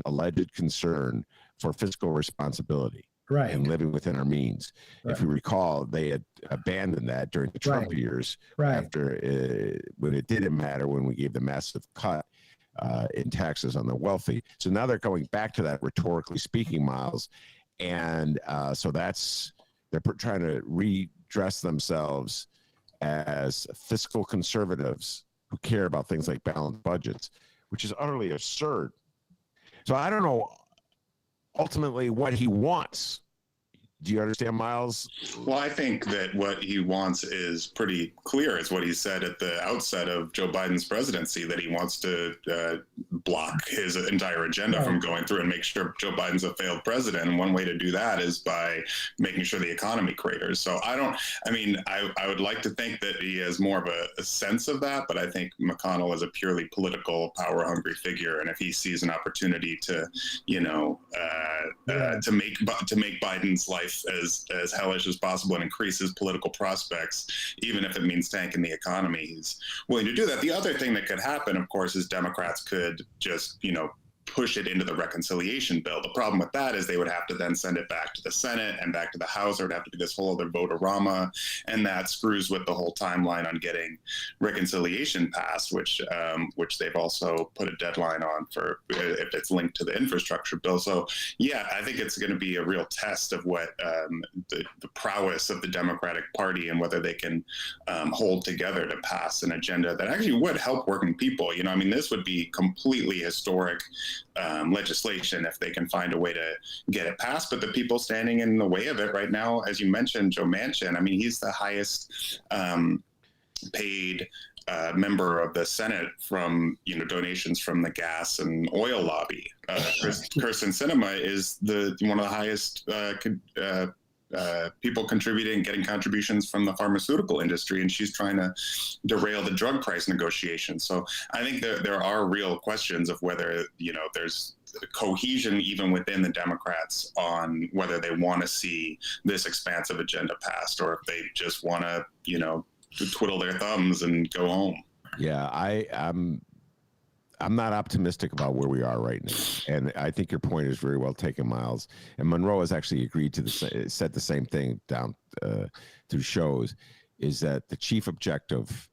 alleged concern for fiscal responsibility, right, and living within our means. Right. If you recall, they had abandoned that during the Trump years, after when it didn't matter when we gave the massive cut in taxes on the wealthy. So now they're going back to that, rhetorically speaking, Miles, and so they're trying to redress themselves as fiscal conservatives who care about things like balanced budgets, which is utterly absurd. So I don't know ultimately what he wants. Do you understand, Miles? Well, I think that what he wants is pretty clear. It's what he said at the outset of Joe Biden's presidency, that he wants to block his entire agenda from going through and make sure Joe Biden's a failed president. And one way to do that is by making sure the economy craters. So I would like to think that he has more of a sense of that, but I think McConnell is a purely political, power-hungry figure. And if he sees an opportunity to, to make Biden's life as hellish as possible and increase his political prospects, even if it means tanking the economy, he's willing to do that. The other thing that could happen, of course, is Democrats could just, push it into the reconciliation bill. The problem with that is they would have to then send it back to the Senate and back to the House. There would have to be this whole other vote-a-rama, and that screws with the whole timeline on getting reconciliation passed, which they've also put a deadline on for if it's linked to the infrastructure bill. So yeah, I think it's going to be a real test of what the prowess of the Democratic Party and whether they can hold together to pass an agenda that actually would help working people. This would be completely historic legislation if they can find a way to get it passed. But the people standing in the way of it right now, as you mentioned, Joe Manchin, he's the highest paid member of the Senate from donations from the gas and oil lobby. Kirsten Sinema is one of the highest people getting contributions from the pharmaceutical industry, and she's trying to derail the drug price negotiations. So I think there are real questions of whether there's cohesion even within the Democrats on whether they want to see this expansive agenda passed, or if they just want to to twiddle their thumbs and go home. Yeah, I'm not optimistic about where we are right now, and I think your point is very well taken, Miles. And Monroe has actually agreed to said the same thing down through shows, is that the chief objective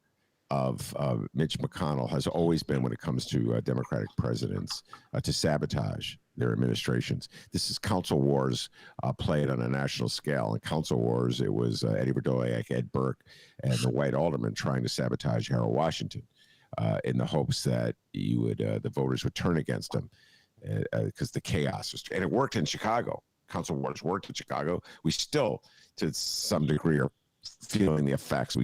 of Mitch McConnell has always been, when it comes to Democratic presidents, to sabotage their administrations. This is council wars played on a national scale. In council wars, it was Eddie Berdoliak, Ed Burke, and the white aldermen trying to sabotage Harold Washington in the hopes that the voters would turn against him because the chaos was. And it worked in Chicago. Council wars worked in Chicago. We still, to some degree, are feeling the effects.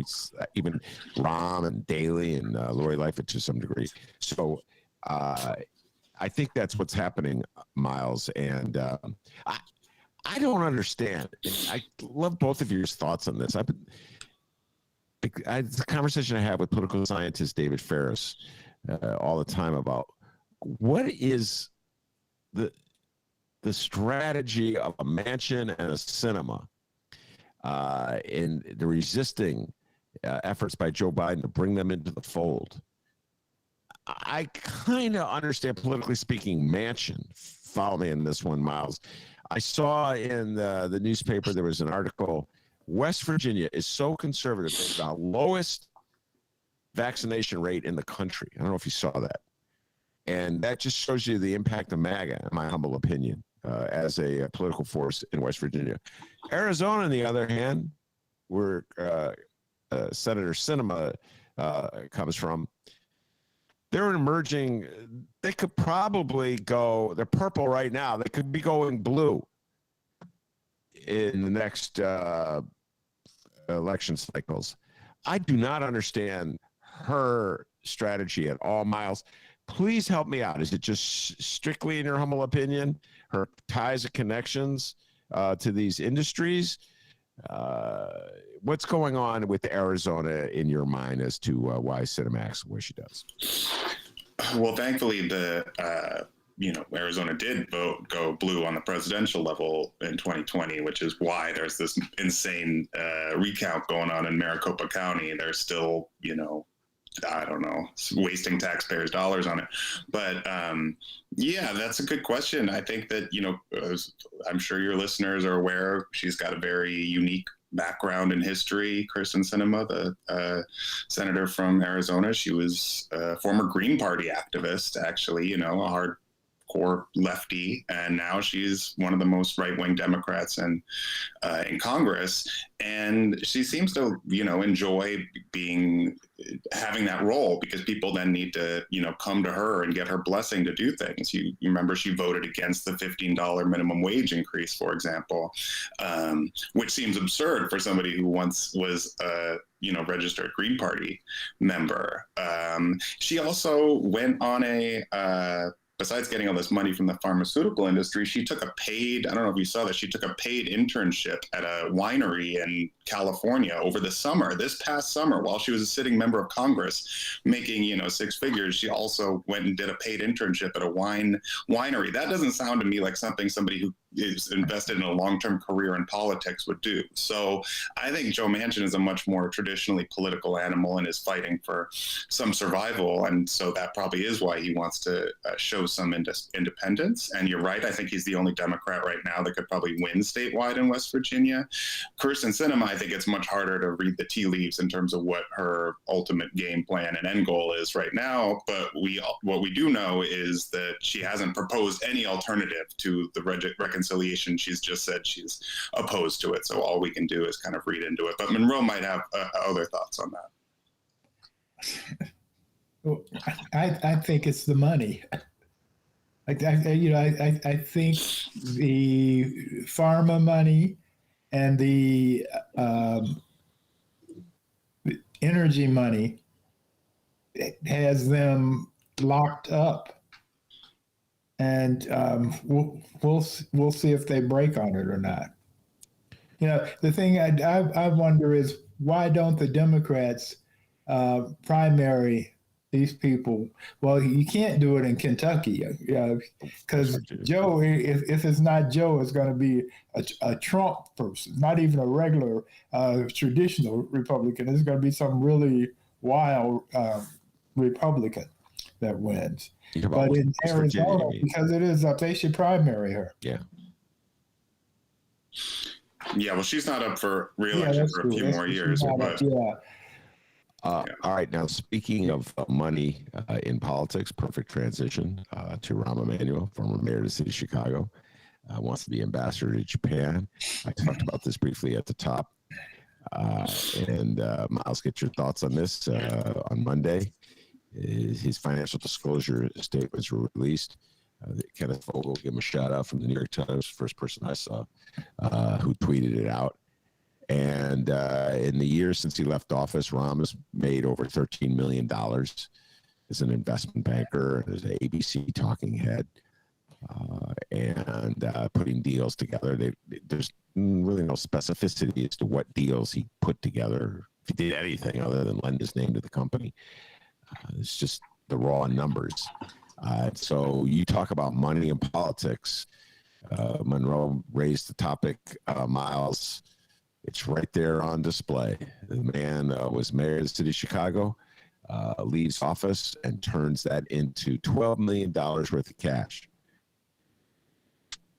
Even Rahm and Daley and Lori Lightfoot to some degree. So I think that's what's happening, Miles. And I don't understand. I love both of your thoughts on this. It's a conversation I have with political scientist David Ferris all the time about what is the strategy of a mansion and a cinema in the resisting efforts by Joe Biden to bring them into the fold. I kind of understand, politically speaking, mansion. Follow me in this one, Miles. I saw in the newspaper there was an article. West Virginia is so conservative, it's the lowest vaccination rate in the country. I don't know if you saw that. And that just shows you the impact of MAGA, in my humble opinion, as a political force in West Virginia. Arizona, on the other hand, where Senator Sinema comes from, they're emerging. They could probably go, they're purple right now. They could be going blue in the next election cycles. I do not understand her strategy at all, Miles. Please help me out. Is it just strictly, in your humble opinion, her ties and connections to these industries? What's going on with Arizona in your mind as to why Sinema acts the way she does? Well, thankfully, Arizona did go blue on the presidential level in 2020, which is why there's this insane recount going on in Maricopa County. They're still, I don't know, wasting taxpayers' dollars on it. But yeah, that's a good question. I think that, I'm sure your listeners are aware, she's got a very unique background in history. Kyrsten Sinema, the senator from Arizona, she was a former Green Party activist, actually, a hardcore lefty, and now she's one of the most right-wing Democrats in Congress. And she seems to, enjoy having that role, because people then need to, come to her and get her blessing to do things. You remember she voted against the $15 minimum wage increase, for example, which seems absurd for somebody who once was registered Green Party member. She also went on besides getting all this money from the pharmaceutical industry, she took I don't know if you saw that, she took a paid internship at a winery in California over the summer. This past summer, while she was a sitting member of Congress, making, six figures, she also went and did a paid internship at a winery. That doesn't sound to me like somebody who is invested in a long-term career in politics would do. So I think Joe Manchin is a much more traditionally political animal and is fighting for some survival. And so that probably is why he wants to show some independence. And you're right. I think he's the only Democrat right now that could probably win statewide in West Virginia. Kyrsten Sinema, I think it's much harder to read the tea leaves in terms of what her ultimate game plan and end goal is right now. But what we do know is that she hasn't proposed any alternative to the reconciliation. She's just said she's opposed to it. So all we can do is kind of read into it. But Monroe might have other thoughts on that. Well, I think it's the money. I think the pharma money and the energy money has them locked up. And we'll see if they break on it or not. The thing I wonder is, why don't the Democrats primary these people? Well, you can't do it in Kentucky, because Joe, if it's not Joe, it's going to be a Trump person, not even a regular traditional Republican. It's going to be some really wild Republican that wins. But in Arizona, because it is up, they should primary her. Yeah. Yeah, well, she's not up for re-election for a few more years. But All right. Now, speaking of money in politics, perfect transition to Rahm Emanuel, former mayor of the city of Chicago, wants to be ambassador to Japan. I talked about this briefly at the top. And Miles, get your thoughts on this. On Monday, his financial disclosure statements were released. Kenneth Vogel, give him a shout out from the New York Times, first person I saw, who tweeted it out. And in the years since he left office, Rahm has made over $13 million as an investment banker, as an ABC talking head, and putting deals together. There's really no specificity as to what deals he put together, if he did anything other than lend his name to the company. It's just the raw numbers. So you talk about money and politics. Monroe raised the topic, Miles. It's right there on display. The man was mayor of the city of Chicago, leaves office, and turns that into $12 million worth of cash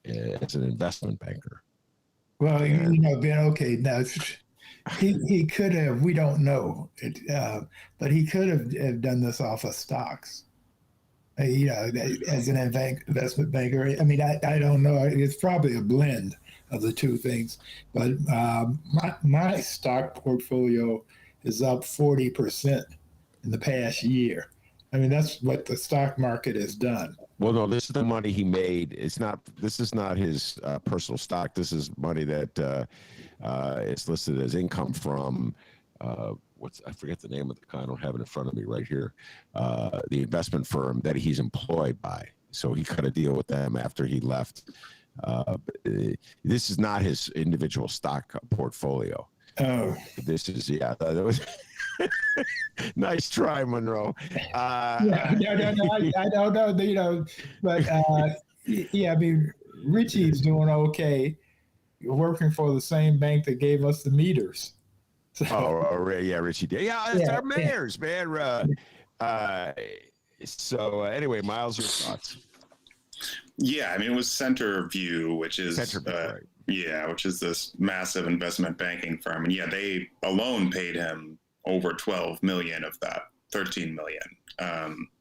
as an investment banker. Well, Ben, okay, now he could have, we don't know, but he could have done this off of stocks. As an investment banker. I mean, I don't know. It's probably a blend of the two things. But my stock portfolio is up 40% in the past year. I mean, that's what the stock market has done. Well, no, this is the money he made. This is not his personal stock. This is money that is listed as income from I forget the name of the, I don't have it in front of me right here. The investment firm that he's employed by. So he cut a deal with them after he left. This is not his individual stock portfolio. Oh, this is, that was nice try, Monroe. no, I don't know, but I mean, Richie's doing okay, working for the same bank that gave us the meters. So, yeah, Richie did. Yeah, it's our mayors, man. So anyway, Miles, your thoughts? Yeah, I mean, it was Centerview, which is right. which is this massive investment banking firm, and they alone paid him over 12 million of that 13 million.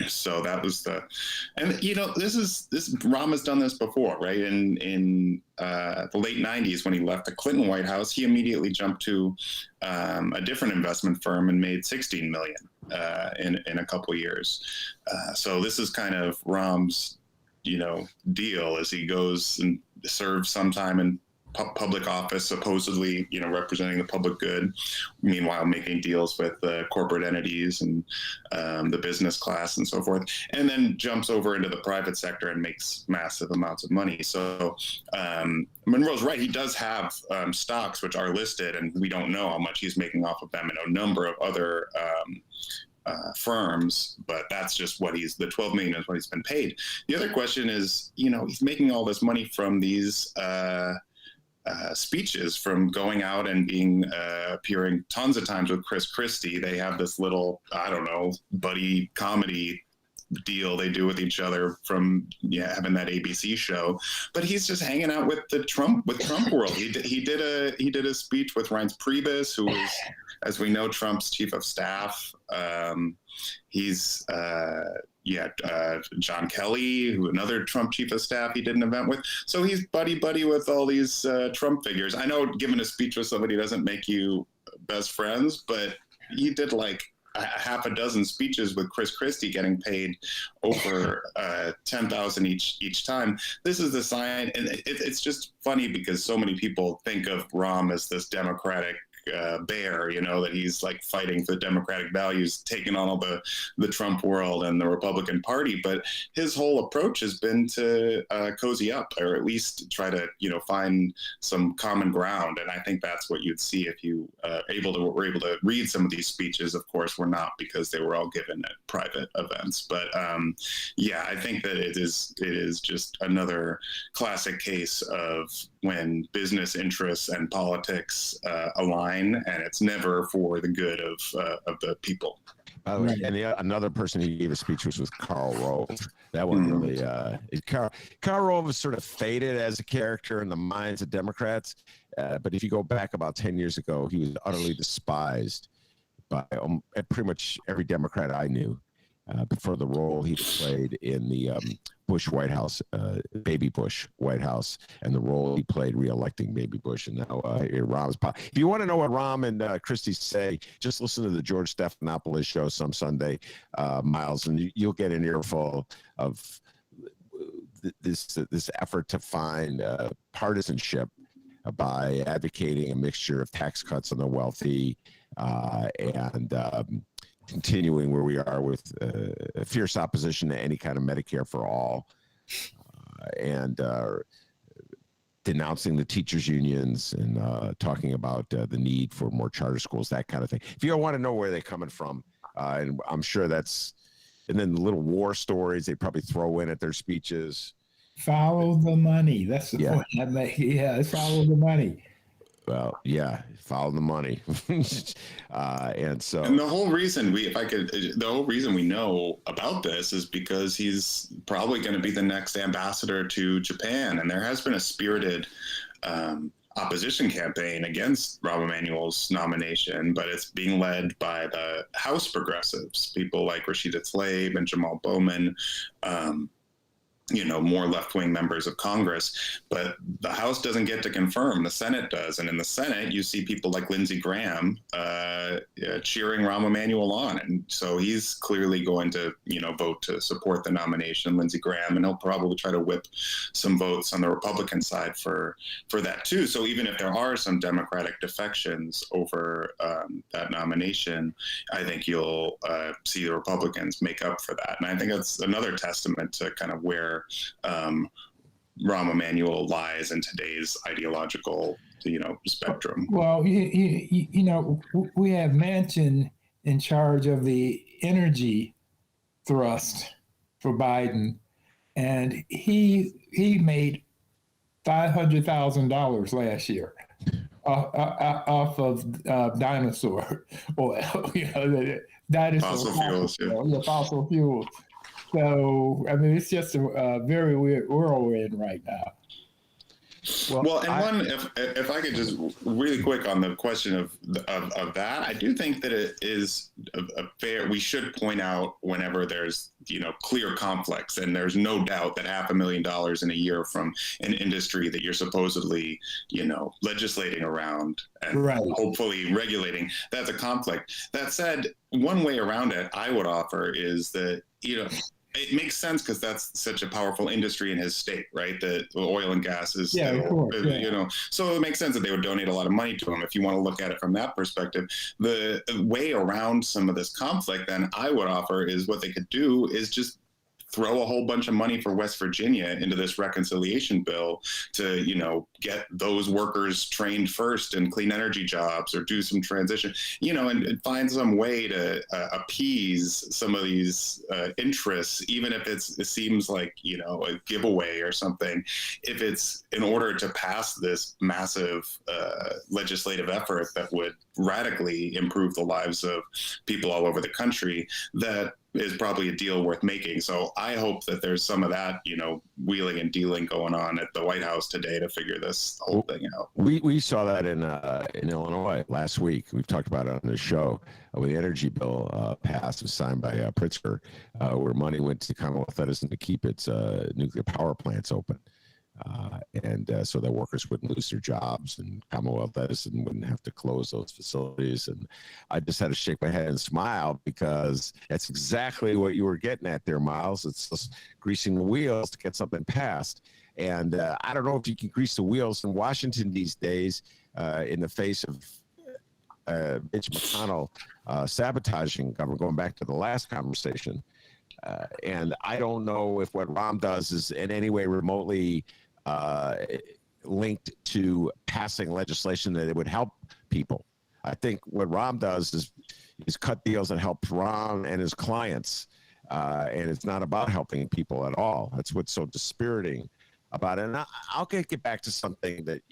So that was and Rahm has done this before, right? In the late 90s, when he left the Clinton White House, he immediately jumped to a different investment firm and made 16 million in a couple years. So this is kind of Rahm's deal as he goes and serves some time in public office, supposedly, representing the public good, meanwhile making deals with corporate entities and the business class and so forth, and then jumps over into the private sector and makes massive amounts of money. So Monroe's right. He does have stocks which are listed, and we don't know how much he's making off of them, and a number of other firms, but that's just what the 12 million is what he's been paid. The other question is, he's making all this money from these speeches, from going out and appearing tons of times with Chris Christie. They have this little, buddy comedy deal they do with each other from having that ABC show, but he's just hanging out with Trump world. He did a speech with Reince Priebus, who is, as we know, Trump's chief of staff. He's John Kelly, who another Trump chief of staff he did an event with. So he's buddy with all these Trump figures. I know giving a speech with somebody doesn't make you best friends, but he did like a half a dozen speeches with Chris Christie, getting paid over $10,000 each time. This is the sign, and it's just funny because so many people think of Rahm as this Democratic bear, that he's like fighting for democratic values, taking on all the Trump world and the Republican Party. But his whole approach has been to cozy up, or at least try to, find some common ground. And I think that's what you'd see if you were able to read some of these speeches. Of course, we're not, because they were all given at private events. But I think that it is just another classic case of when business interests and politics align, and it's never for the good of the people. And another person he gave a speech was Karl Rove. That one really, Karl Rove was sort of faded as a character in the minds of Democrats. But if you go back about 10 years ago, he was utterly despised by pretty much every Democrat I knew for the role he played in the Bush White House, Baby Bush White House, and the role he played reelecting Baby Bush. And now Rahm's. If you want to know what Rahm and Christie say, just listen to the George Stephanopoulos show some Sunday, Miles, and you'll get an earful of this effort to find partisanship by advocating a mixture of tax cuts on the wealthy and continuing where we are with a fierce opposition to any kind of Medicare for all, and denouncing the teachers' unions and talking about the need for more charter schools, that kind of thing. If you want to know where they're coming from, and I'm sure that's, and then the little war stories they probably throw in at their speeches. Follow the money. That's the point I make. Yeah, follow the money. Well, yeah, follow the money. And the whole reason the whole reason we know about this is because he's probably going to be the next ambassador to Japan. And there has been a spirited opposition campaign against Rahm Emanuel's nomination, but it's being led by the House progressives, people like Rashida Tlaib and Jamal Bowman, more left-wing members of Congress, but the House doesn't get to confirm. The Senate does. And in the Senate, you see people like Lindsey Graham cheering Rahm Emanuel on. And so he's clearly going to, vote to support the nomination, Lindsey Graham, and he'll probably try to whip some votes on the Republican side for that too. So even if there are some Democratic defections over that nomination, I think you'll see the Republicans make up for that. And I think that's another testament to kind of where Rahm Emanuel lies in today's ideological, spectrum. Well, we have Manchin in charge of the energy thrust for Biden, and he made $500,000 last year off of dinosaur oil. Fossil fuels. Fossil fuels. So, I mean, it's just a very weird world we're in right now. If I could just really quick on the question of that, I do think that it is a fair. We should point out whenever there's clear conflicts, and there's no doubt that $500,000 in a year from an industry that you're supposedly legislating around and hopefully regulating, that's a conflict. That said, one way around it I would offer is that it makes sense because that's such a powerful industry in his state, right? The oil and gas is, so it makes sense that they would donate a lot of money to him. If you want to look at it from that perspective, the way around some of this conflict, then I would offer is what they could do is just throw a whole bunch of money for West Virginia into this reconciliation bill to, get those workers trained first in clean energy jobs or do some transition, and find some way to appease some of these interests, even if it seems like, a giveaway or something. If it's in order to pass this massive legislative effort that would radically improve the lives of people all over the country, that is probably a deal worth making. So I hope that there's some of that, wheeling and dealing going on at the White House today to figure this whole thing out. We saw that in Illinois last week. We've talked about it on the show when the energy bill passed, was signed by Pritzker, where money went to Commonwealth Edison to keep its nuclear power plants open. So that workers wouldn't lose their jobs, and Commonwealth Edison wouldn't have to close those facilities. And I just had to shake my head and smile, because that's exactly what you were getting at there, Miles. It's just greasing the wheels to get something passed. And I don't know if you can grease the wheels in Washington these days in the face of Mitch McConnell sabotaging government, going back to the last conversation. And I don't know if what Rahm does is in any way remotely linked to passing legislation that it would help people. I think what Rahm does is cut deals that help Rahm and his clients, and it's not about helping people at all. That's what's so dispiriting about it. And I'll get back to something that,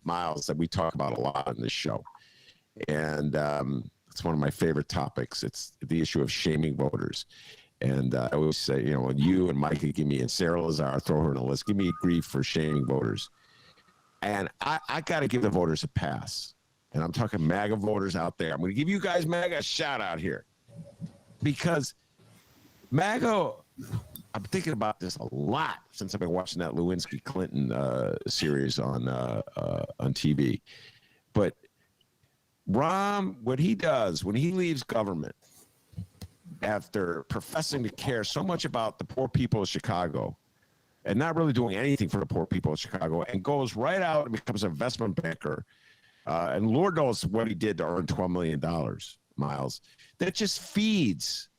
Miles, that we talk about a lot on this show. And it's one of my favorite topics. It's the issue of shaming voters. And I always say, when you and Mike give me, and Sarah Lazar, throw her in the list, give me grief for shaming voters. And I got to give the voters a pass. and I'm talking MAGA voters out there. I'm going to give you guys MAGA a shout out here because MAGA, I'm thinking about this a lot since I've been watching that Lewinsky Clinton series on TV. But Rahm, what he does when he leaves government after professing to care so much about the poor people of Chicago and not really doing anything for the poor people of Chicago and goes right out and becomes an investment banker. And Lord knows what he did to earn $12 million, Miles. That just feeds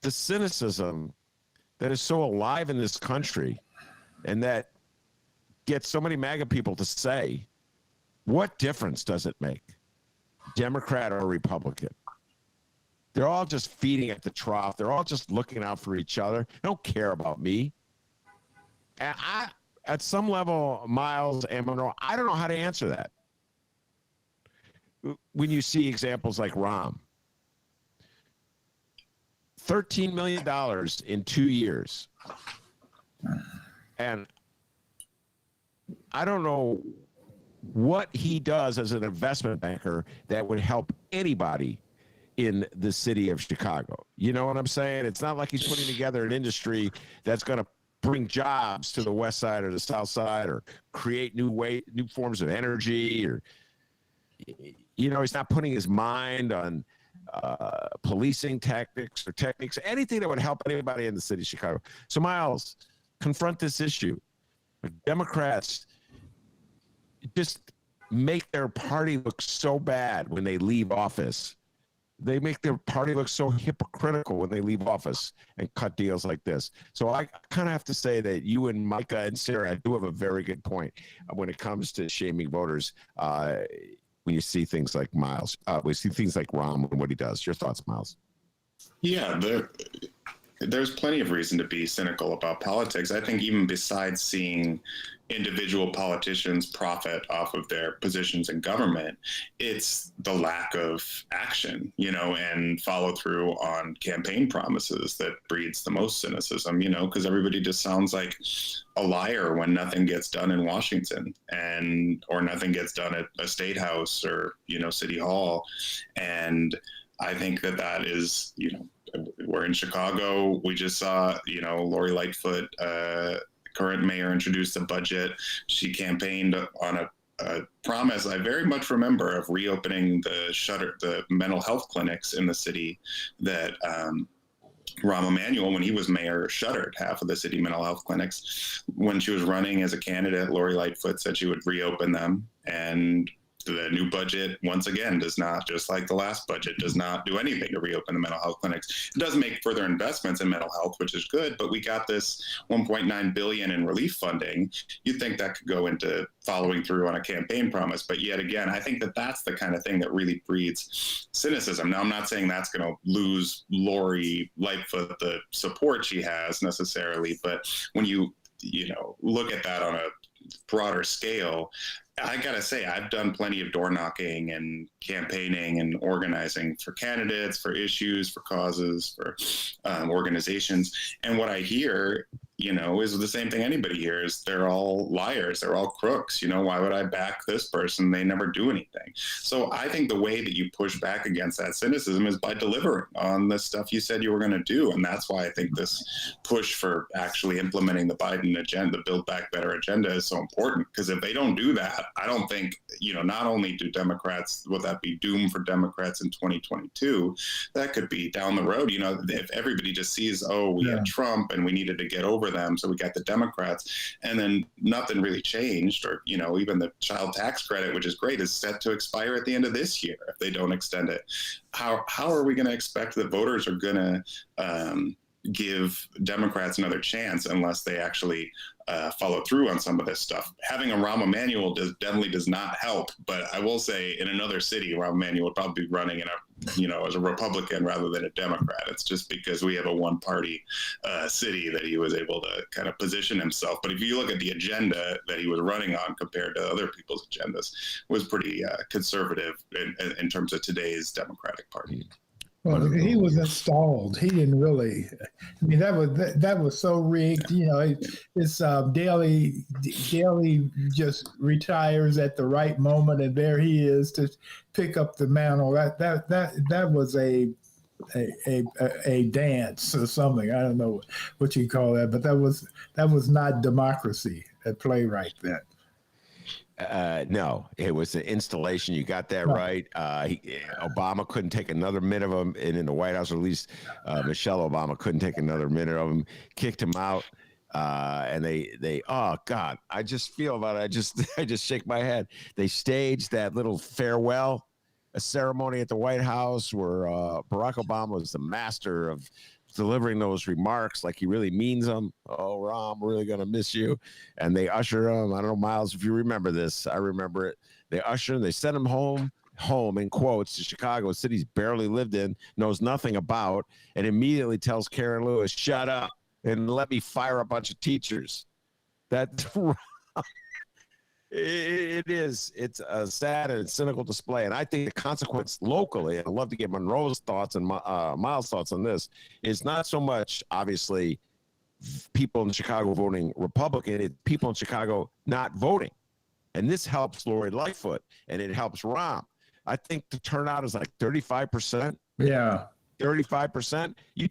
the cynicism that is so alive in this country and that gets so many MAGA people to say, what difference does it make, Democrat or Republican? They're all just feeding at the trough. They're all just looking out for each other. They don't care about me. And at some level, Miles and Monroe, I don't know how to answer that. When you see examples like Rahm, $13 million in 2 years. And I don't know what he does as an investment banker that would help anybody in the city of Chicago. You know what I'm saying? It's not like he's putting together an industry that's going to bring jobs to the west side or the south side or create new forms of energy, or, you know, he's not putting his mind on policing tactics or techniques, anything that would help anybody in the city of Chicago. So Miles, confront this issue. Democrats just make their party look so bad when they leave office. They make their party look so hypocritical when they leave office and cut deals like this. So I kind of have to say that you and Micah and Sarah do have a very good point when it comes to shaming voters. When you see things like Miles, we see things like Rahm and what he does. Your thoughts, Miles? Yeah, there's plenty of reason to be cynical about politics. I think even besides seeing individual politicians profit off of their positions in government, it's the lack of action, you know, and follow through on campaign promises that breeds the most cynicism, you know, because everybody just sounds like a liar when nothing gets done in Washington or nothing gets done at a state house or, you know, City Hall. And I think that is, you know, we're in Chicago. We just saw, you know, Lori Lightfoot, current mayor, introduced a budget. She campaigned on a promise I very much remember of reopening the mental health clinics in the city that Rahm Emanuel, when he was mayor, shuttered half of the city mental health clinics. When she was running as a candidate, Lori Lightfoot said she would reopen them, and the new budget, once again, does not, just like the last budget, does not do anything to reopen the mental health clinics. It does make further investments in mental health, which is good, but we got this $1.9 billion in relief funding. You'd think that could go into following through on a campaign promise, but yet again, I think that that's the kind of thing that really breeds cynicism. Now, I'm not saying that's going to lose Lori Lightfoot the support she has necessarily, but when you look at that on a broader scale, I gotta say, I've done plenty of door knocking and campaigning and organizing for candidates, for issues, for causes, for organizations. And what I hear, you know, is the same thing anybody hears. They're all liars. They're all crooks. You know, why would I back this person? They never do anything. So I think the way that you push back against that cynicism is by delivering on the stuff you said you were going to do. And that's why I think this push for actually implementing the Biden agenda, the Build Back Better agenda, is so important. Because if they don't do that, I don't think, you know, not only do Democrats, will that be doom for Democrats in 2022, that could be down the road. You know, if everybody just sees, oh, we had Trump and we needed to get over them, so we got the Democrats, and then nothing really changed, or, you know, even the child tax credit, which is great, is set to expire at the end of this year if they don't extend it. How are we going to expect that voters are going to give Democrats another chance unless they actually follow through on some of this stuff? Having a Rahm Emanuel definitely does not help, but I will say in another city, Rahm Emanuel would probably be running in as a Republican rather than a Democrat. It's just because we have a one-party city that he was able to kind of position himself. But if you look at the agenda that he was running on compared to other people's agendas, it was pretty conservative in terms of today's Democratic Party. Well, he was installed. He didn't really. I mean, that was so rigged. You know, it's Daly just retires at the right moment, and there he is to pick up the mantle. That was a dance or something. I don't know what you call that, but that was not democracy at play right then. No, it was an installation. You got that right. Obama couldn't take another minute of him, and in the White House, or at least Michelle Obama couldn't take another minute of him. Kicked him out, and they oh God, I just feel about it. I just shake my head. They staged that little farewell, a ceremony at the White House where Barack Obama was the master of delivering those remarks like he really means them. Oh, Ron, I'm really going to miss you. And they usher him. I don't know, Miles, if you remember this. I remember it. They usher him. They sent him home in quotes to Chicago, a city he's barely lived in, knows nothing about, and immediately tells Karen Lewis, shut up and let me fire a bunch of teachers. That's it's a sad and cynical display. And I think the consequence locally, and I'd love to get Monroe's thoughts and Miles' thoughts on this, is not so much obviously people in Chicago voting Republican, it's people in Chicago not voting. And this helps Lori Lightfoot and it helps Rahm. I think the turnout is like 35%. Yeah. 35%. You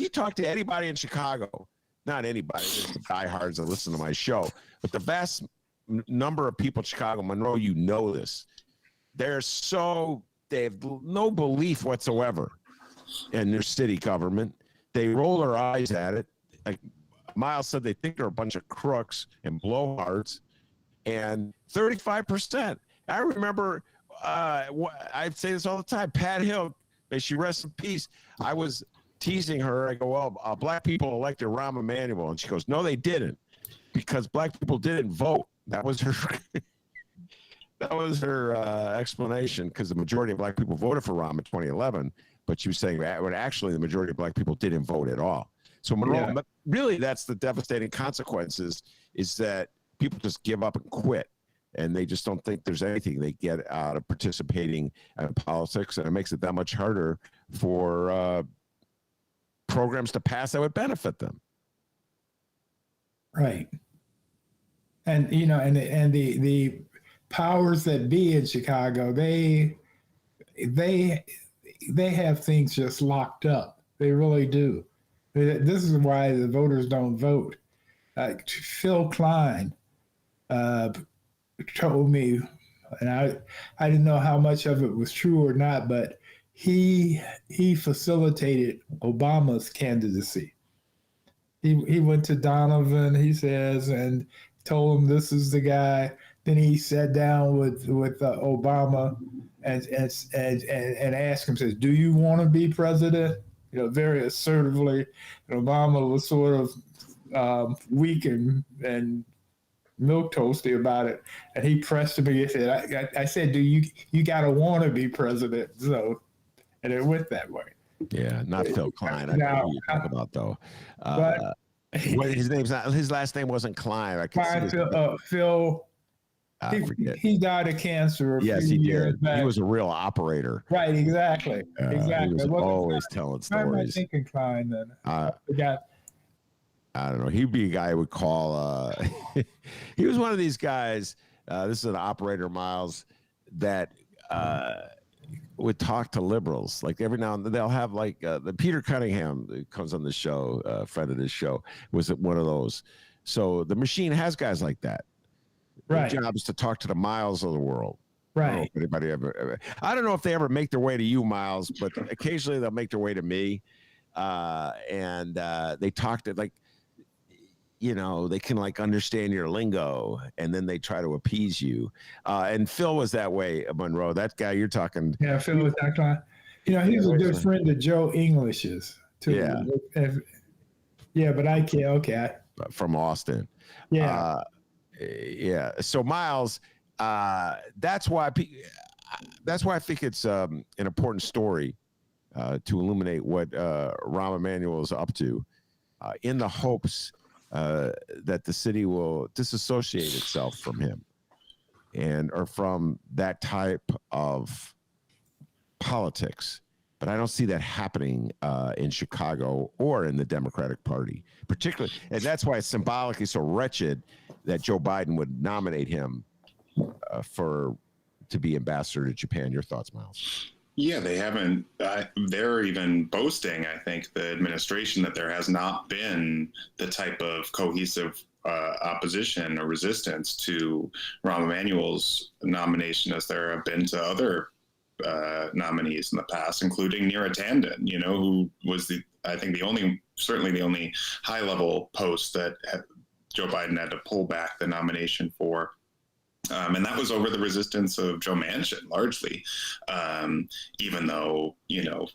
talk to anybody in Chicago, not anybody, there's the diehards that listen to my show, but the vast number of people in Chicago, Monroe, you know this. They have no belief whatsoever in their city government. They roll their eyes at it. Like Miles said, they think they're a bunch of crooks and blowhards. And 35%. I remember, I say this all the time, Pat Hill, may she rest in peace. I was teasing her. I go, well, black people elected Rahm Emanuel. And she goes, no, they didn't, because black people didn't vote. That was her explanation, because the majority of black people voted for Rahm in 2011, but she was saying that actually the majority of black people didn't vote at all. So Monroe, really that's the devastating consequences, is that people just give up and quit, and they just don't think there's anything they get out of participating in politics, and it makes it that much harder for programs to pass that would benefit them. Right. And you know, and the powers that be in Chicago, they have things just locked up. They really do. This is why the voters don't vote. Phil Klein told me, and I didn't know how much of it was true or not, but he facilitated Obama's candidacy. He went to Donovan, he says, and told him this is the guy. Then he sat down with Obama and asked him, says, do you want to be president? You know, very assertively. And Obama was sort of weak and milquetoasty about it. And he pressed me. He said, I said, do you got to want to be president? So, and it went that way. Yeah, not Phil Klein. I know who you're talking about, though. But his last name wasn't Klein. I Klein, Phil. I forget. He died of cancer. Yes, he did. He was a real operator. Right, exactly. Exactly. He was always telling stories. Why am I thinking Klein then? I forgot. I don't know. He'd be a guy who would call. He was one of these guys. This is an operator, Miles, that would talk to liberals. Like every now and then they'll have like the Peter Cunningham who comes on the show, friend of this show, was one of those. So the machine has guys like that. Right. Their job is to talk to the Miles of the world. Right. Anybody ever? I don't know if they ever make their way to you, Miles, but occasionally they'll make their way to me, and they talk to, like, you know, they can like understand your lingo, and then they try to appease you. And Phil was that way, Monroe. That guy you're talking. Yeah, Phil was that guy. You know, he's a good friend of Joe English's too. Yeah. Yeah, but I can't. Okay. From Austin. Yeah. Yeah. So Miles, that's why I think it's an important story to illuminate what Rahm Emanuel is up to, in the hopes that the city will disassociate itself from him or from that type of politics. But I don't see that happening in Chicago or in the Democratic Party, particularly. And that's why it's symbolically so wretched that Joe Biden would nominate him to be ambassador to Japan. Your thoughts, Miles? Yeah, they haven't. They're even boasting, I think, the administration, that there has not been the type of cohesive opposition or resistance to Rahm Emanuel's nomination as there have been to other nominees in the past, including Neera Tanden, who was certainly the only high-level post that Joe Biden had to pull back the nomination for. And that was over the resistance of Joe Manchin, largely, even though,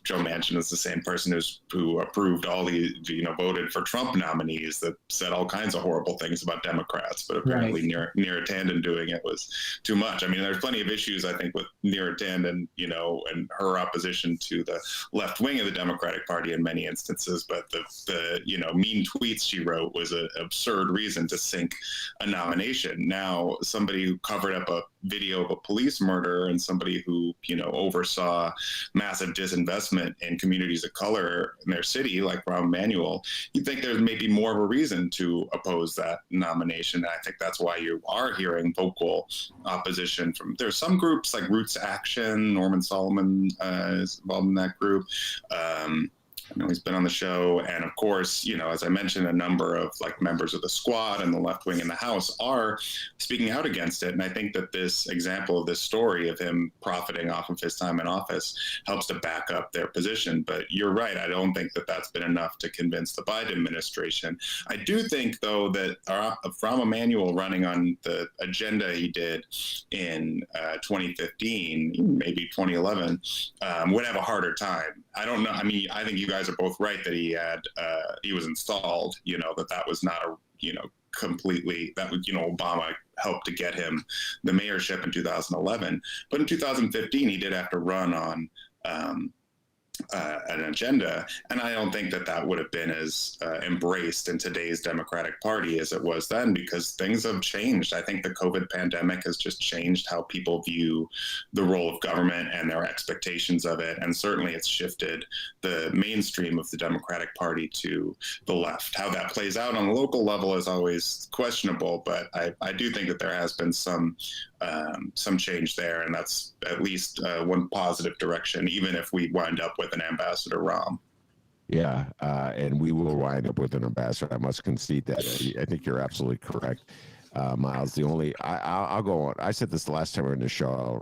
Joe Manchin is the same person who approved all the, voted for Trump nominees that said all kinds of horrible things about Democrats. But apparently Neera Tanden doing it was too much. I mean, there's plenty of issues, I think, with Neera Tanden, and her opposition to the left wing of the Democratic Party in many instances. But the mean tweets she wrote was an absurd reason to sink a nomination. Now, somebody who covered up a video of a police murder and somebody who, oversaw massive disinvestment in communities of color in their city, like Rahm Emanuel, you'd think there's maybe more of a reason to oppose that nomination. And I think that's why you are hearing vocal opposition from, there's some groups like Roots Action. Norman Solomon is involved in that group. I know he's been on the show. And of course, as I mentioned, a number of members of the squad and the left wing in the House are speaking out against it. And I think that this example of this story of him profiting off of his time in office helps to back up their position. But you're right. I don't think that that's been enough to convince the Biden administration. I do think, though, that Rahm Emanuel running on the agenda he did in 2015, maybe 2011, would have a harder time. I don't know. I mean, I think you guys are both right that he was installed, that was not completely, that was, Obama helped to get him the mayorship in 2011. But in 2015, he did have to run on an agenda. And I don't think that would have been as embraced in today's Democratic Party as it was then, because things have changed. I think the COVID pandemic has just changed how people view the role of government and their expectations of it. And certainly it's shifted the mainstream of the Democratic Party to the left. How that plays out on the local level is always questionable, but I do think that there has been some change there, and that's at least one positive direction, even if we wind up with an Ambassador Rahm. Yeah, and we will wind up with an ambassador. I must concede that. I think you're absolutely correct, Miles. I'll go on. I said this the last time we were in the show.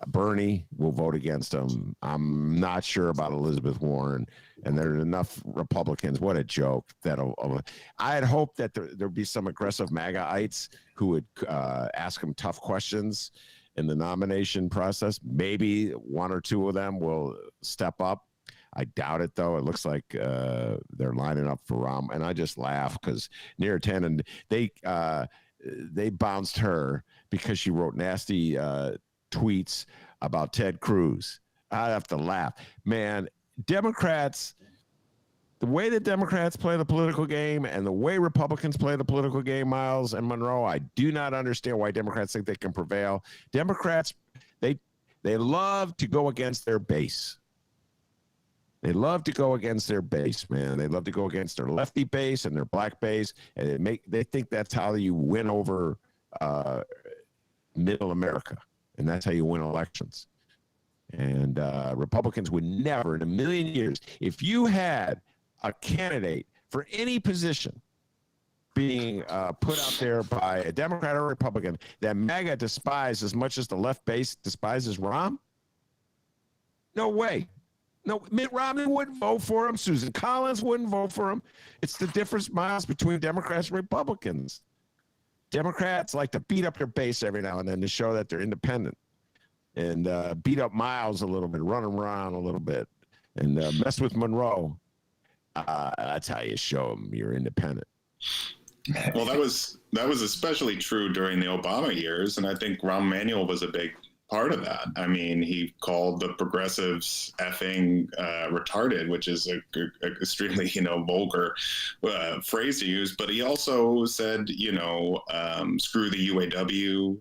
Bernie will vote against him. I'm not sure about Elizabeth Warren, and there are enough Republicans. What a joke! I had hoped that there'd be some aggressive MAGA-ites who would ask him tough questions in the nomination process. Maybe one or two of them will step up. I doubt it, though. It looks like they're lining up for Rahm, and I just laugh because Neera Tanden, they bounced her because she wrote nasty tweets about Ted Cruz. I have to laugh, man. Democrats, the way that Democrats play the political game and the way Republicans play the political game, Miles and Monroe, I do not understand why Democrats think they can prevail. Democrats, they love to go against their base. They love to go against their base, man. They love to go against their lefty base and their black base, and they think that's how you win over middle America, and that's how you win elections. And Republicans would never in a million years, if you had a candidate for any position being put out there by a Democrat or Republican that MAGA despised as much as the left base despises Rahm, no way. No, Mitt Romney wouldn't vote for him. Susan Collins wouldn't vote for him. It's the difference, Miles, between Democrats and Republicans. Democrats like to beat up their base every now and then to show that they're independent, and beat up Miles a little bit, run him around a little bit, and mess with Monroe. That's how you show them you're independent. Well, that was especially true during the Obama years, and I think Rahm Emanuel was a big part of that. I mean, he called the progressives effing retarded, which is a extremely, vulgar phrase to use. But he also said, screw the UAW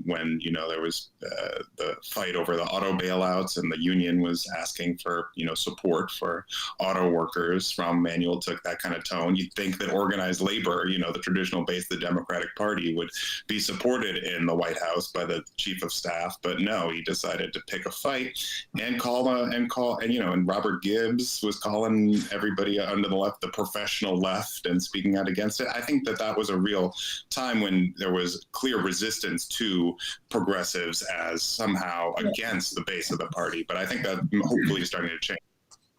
when, there was the fight over the auto bailouts and the union was asking for, support for auto workers. Rahm Emanuel took that kind of tone. You'd think that organized labor, the traditional base of the Democratic Party, would be supported in the White House by the chief of staff, but no, he decided to pick a fight and and Robert Gibbs was calling everybody under the left the professional left and speaking out against it. I think that was a real time when there was clear resistance to progressives as somehow against the base of the party. But I think that hopefully is starting to change.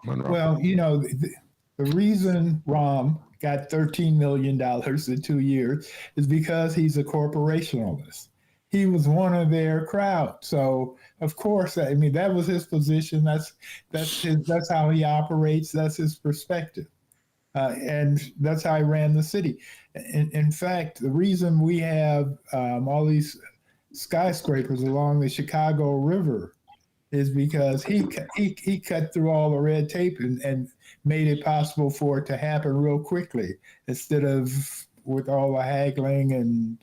Monroe. Well, the reason Rahm got $13 million in 2 years is because he's a corporationalist. He was one of their crowd. So of course, that was his position. That's how he operates. That's his perspective. And that's how he ran the city. In fact, the reason we have all these skyscrapers along the Chicago River is because he cut through all the red tape and made it possible for it to happen real quickly instead of with all the haggling and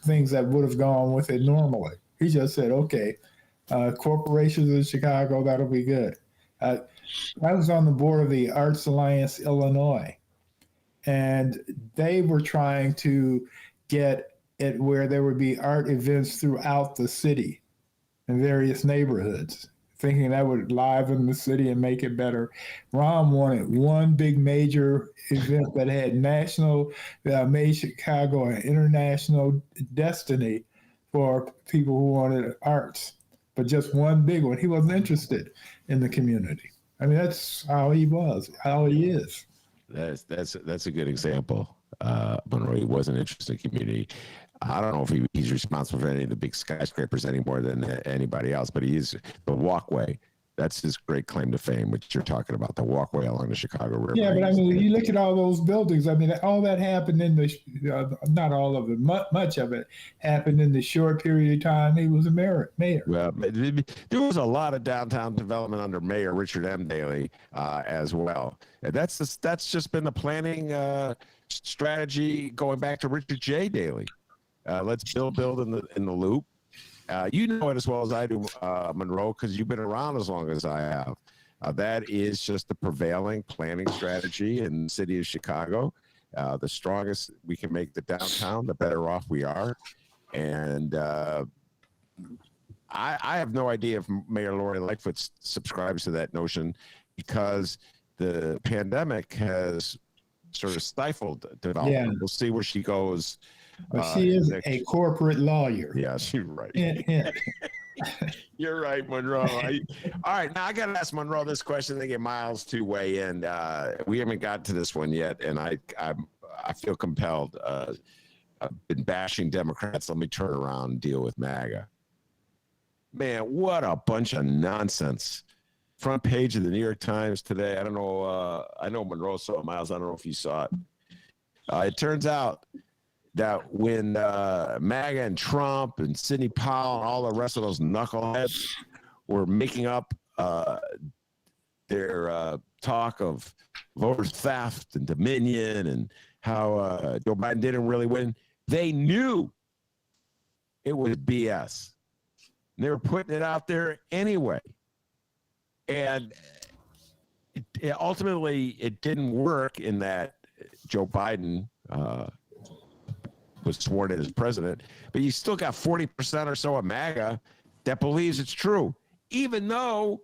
things that would have gone with it normally. He just said, okay, corporations in Chicago, that'll be good. I was on the board of the Arts Alliance Illinois, and they were trying to get it where there would be art events throughout the city in various neighborhoods, thinking that would liven the city and make it better. Rahm wanted one big major event that had national, made Chicago an international destiny for people who wanted arts, but just one big one. He wasn't interested in the community. That's how he was, how he is. That's a good example. Monroe, he wasn't interested in community. I don't know if he's responsible for any of the big skyscrapers any more than anybody else, but he's the walkway. That's his great claim to fame, which you're talking about, the walkway along the Chicago River. Yeah, but you look at all those buildings. All that happened in the, not all of it, much of it happened in the short period of time he was a mayor. Well, there was a lot of downtown development under Mayor Richard M. Daley as well. And that's just been the planning strategy going back to Richard J. Daley. Let's build in the loop. You know it as well as I do, Monroe, because you've been around as long as I have. That is just the prevailing planning strategy in the city of Chicago. The strongest we can make the downtown, the better off we are. And I have no idea if Mayor Lori Lightfoot subscribes to that notion, because the pandemic has sort of stifled development. Yeah. We'll see where she goes. But she is a corporate lawyer. Yeah, you're right. Yeah. You're right, Monroe. All right, now I got to ask Monroe this question to get Miles to weigh in. We haven't got to this one yet, and I feel compelled. I've been bashing Democrats. Let me turn around and deal with MAGA. Man, what a bunch of nonsense. Front page of the New York Times today. I don't know. I know Monroe saw it, Miles. I don't know if you saw it. It turns out that when MAGA and Trump and Sidney Powell and all the rest of those knuckleheads were making up their talk of voter theft and dominion and how Joe Biden didn't really win, they knew it was BS. And they were putting it out there anyway. And ultimately, it didn't work in that Joe Biden was sworn in as president, but you still got 40% or so of MAGA that believes it's true, even though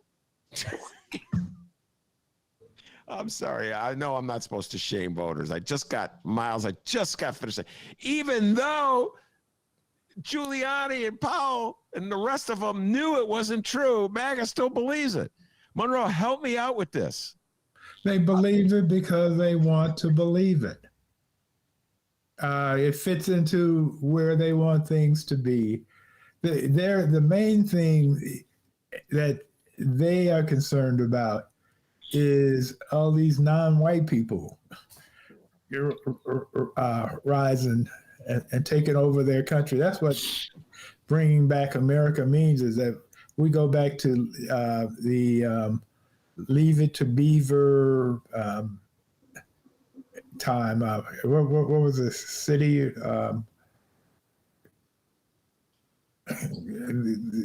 I'm sorry, I know I'm not supposed to shame voters. I just got finished saying, even though Giuliani and Powell and the rest of them knew it wasn't true, MAGA still believes it. Monroe, help me out with this. They believe it because they want to believe it. It fits into where they want things to be. The main thing that they are concerned about is all these non-white people rising and taking over their country. That's what bringing back America means is that we go back to the Leave It to Beaver time. What was the city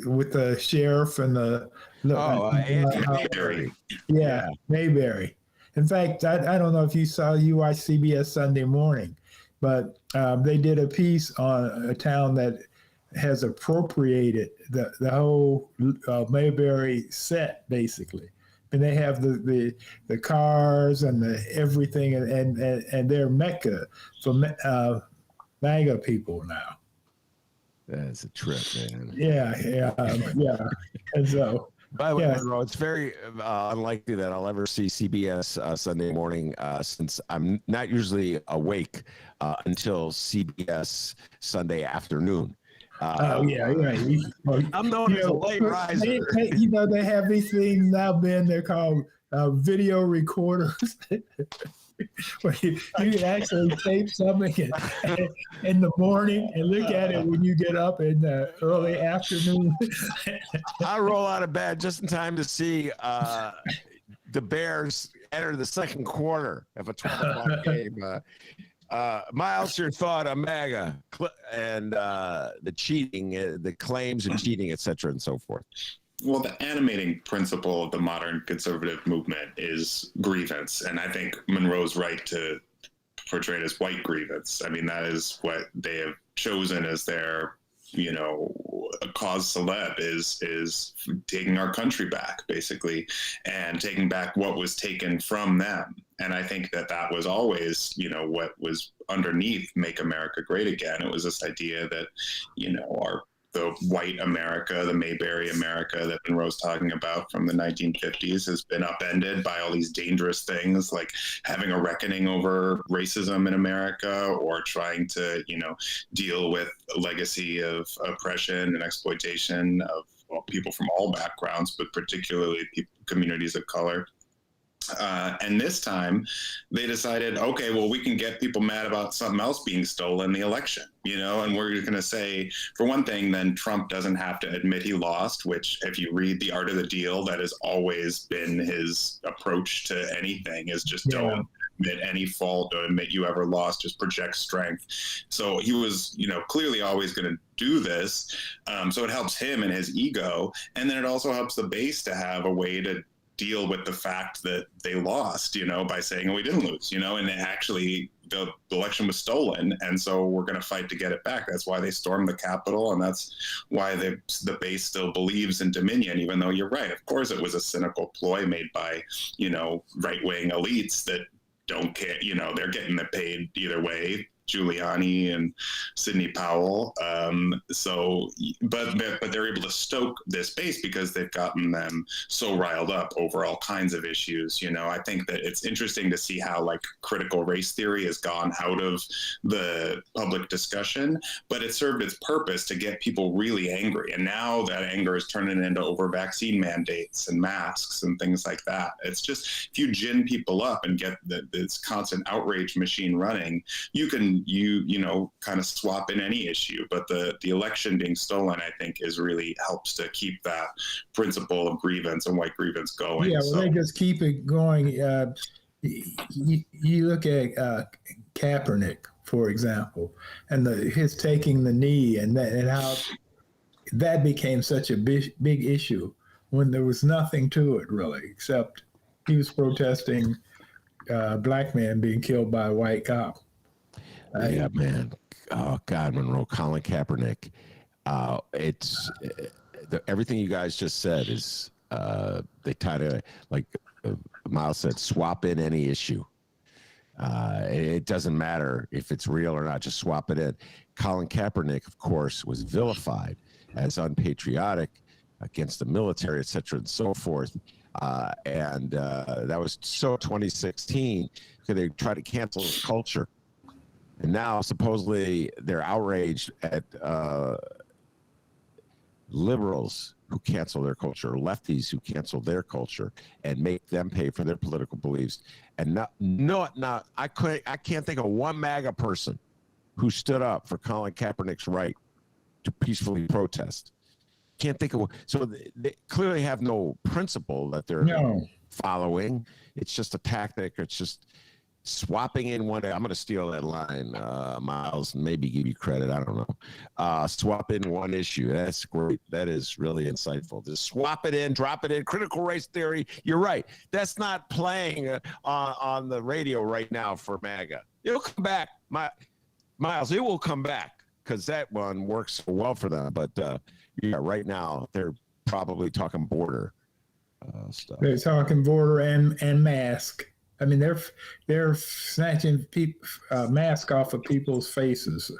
with the sheriff and the Mayberry. yeah, Mayberry. In fact, I don't know if you watch CBS Sunday Morning, but they did a piece on a town that has appropriated the whole Mayberry set, basically. And they have the cars and the everything, and they're Mecca for MAGA people now. That's a trip, man. Yeah. And so, by the way, yeah. Monroe, it's very unlikely that I'll ever see CBS Sunday Morning since I'm not usually awake until CBS Sunday afternoon. Yeah, right. I'm known as a late riser. They have these things now, Ben. They're called video recorders. Where you can actually tape something in the morning and look at it when you get up in the early afternoon. I roll out of bed just in time to see the Bears enter the second quarter of a 12 o'clock game. Miles, your thought on MAGA and the cheating, the claims of cheating, et cetera, and so forth? Well, the animating principle of the modern conservative movement is grievance. And I think Monroe's right to portray it as white grievance. I mean, that is what they have chosen as their, cause celeb is taking our country back, basically, and taking back what was taken from them. And I think that was always, what was underneath Make America Great Again. It was this idea that, the white America, the Mayberry America that Monroe's talking about from the 1950s has been upended by all these dangerous things like having a reckoning over racism in America or trying to, deal with a legacy of oppression and exploitation of people from all backgrounds, but particularly communities of color. And this time they decided, okay, well, we can get people mad about something else being stolen, the election, and we're going to say, for one thing, then Trump doesn't have to admit he lost, which if you read The Art of the Deal, that has always been his approach to anything is just don't admit any fault, don't admit you ever lost, just project strength. So he was, clearly always going to do this. So it helps him and his ego. And then it also helps the base to have a way to deal with the fact that they lost, by saying, oh, we didn't lose, and actually the election was stolen. And so we're going to fight to get it back. That's why they stormed the Capitol. And that's why the base still believes in Dominion, even though you're right. Of course, it was a cynical ploy made by, right-wing elites that don't care, they're getting paid either way. Giuliani and Sidney Powell. But they're able to stoke this base because they've gotten them so riled up over all kinds of issues. I think that it's interesting to see how critical race theory has gone out of the public discussion, but it served its purpose to get people really angry. And now that anger is turning into over vaccine mandates and masks and things like that. It's just, if you gin people up and get this constant outrage machine running, you can kind of swap in any issue, but the election being stolen, I think, really helps to keep that principle of grievance and white grievance going. Yeah, well, they just keep it going. You look at Kaepernick, for example, and his taking the knee, and how that became such a big issue when there was nothing to it really, except he was protesting a black man being killed by a white cop. Yeah, man. Oh, God, Monroe, Colin Kaepernick. It's everything you guys just said is they try to, like Miles said, swap in any issue. It doesn't matter if it's real or not, just swap it in. Colin Kaepernick, of course, was vilified as unpatriotic against the military, et cetera, and so forth. And that was so 2016 because they tried to cancel his culture. And now supposedly they're outraged at liberals who cancel their culture, lefties who cancel their culture and make them pay for their political beliefs. And I can't think of one MAGA person who stood up for Colin Kaepernick's right to peacefully protest. Can't think of so they clearly have no principle that they're following. It's just a tactic. It's just swapping in one. I'm going to steal that line, Miles, and maybe give you credit. I don't know. Swap in one issue. That's great. That is really insightful. Just swap it in, drop it in. Critical race theory. You're right. That's not playing on the radio right now for MAGA. It'll come back, Miles. It will come back because that one works so well for them. But yeah, right now they're probably talking border stuff. They're talking border and mask. I mean, they're snatching mask off of people's faces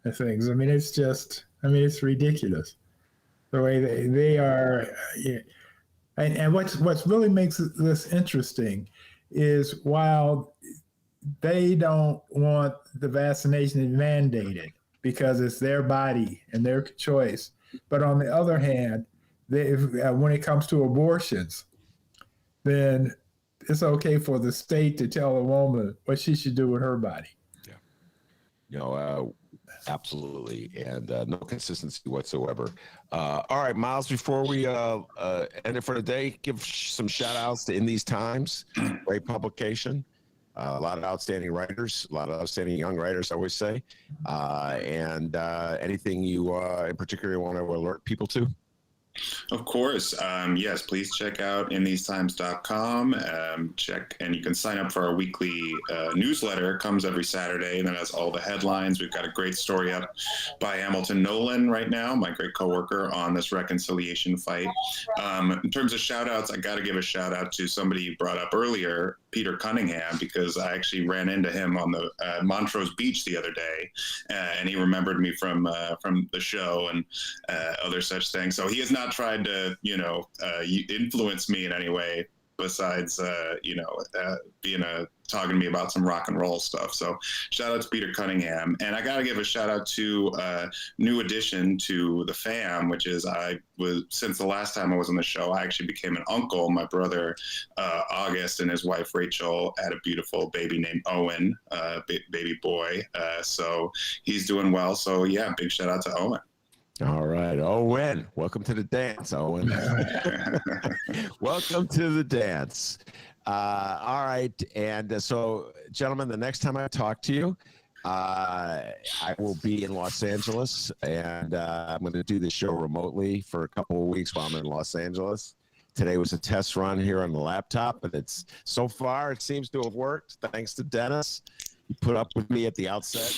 and things. I mean, it's just, it's ridiculous the way they are. Yeah. And what's really makes this interesting is while they don't want the vaccination mandated because it's their body and their choice, but on the other hand, when it comes to abortions, then it's okay for the state to tell a woman what she should do with her body. Yeah. Absolutely. And no consistency whatsoever. All right, Miles, before we end it for the day, give some shout outs to In These Times, great publication. A lot of outstanding writers, a lot of outstanding young writers, I always say. And anything you in particular want to alert people to? Of course. Yes, please check out inthesetimes.com. And you can sign up for our weekly newsletter. It comes every Saturday, and then has all the headlines. We've got a great story up by Hamilton Nolan right now, my great coworker, on this reconciliation fight. In terms of shout outs, I got to give a shout out to somebody you brought up earlier, Peter Cunningham, because I actually ran into him on the Montrose Beach the other day, and he remembered me from the show and other such things. So he has not tried to, influence me in any way besides, being talking to me about some rock and roll stuff. So shout out to Peter Cunningham. And I got to give a shout out to a new addition to the fam, which is since the last time I was on the show, I actually became an uncle. My brother, August, and his wife, Rachel, had a beautiful baby named Owen, baby boy. So he's doing well. So yeah, big shout out to Owen. All right, Owen, welcome to the dance, Owen. Welcome to the dance. All right, and so, gentlemen, the next time I talk to you, I will be in Los Angeles, and I'm going to do the show remotely for a couple of weeks while I'm in Los Angeles. Today was a test run here on the laptop, and so far it seems to have worked, thanks to Dennis. You put up with me at the outset.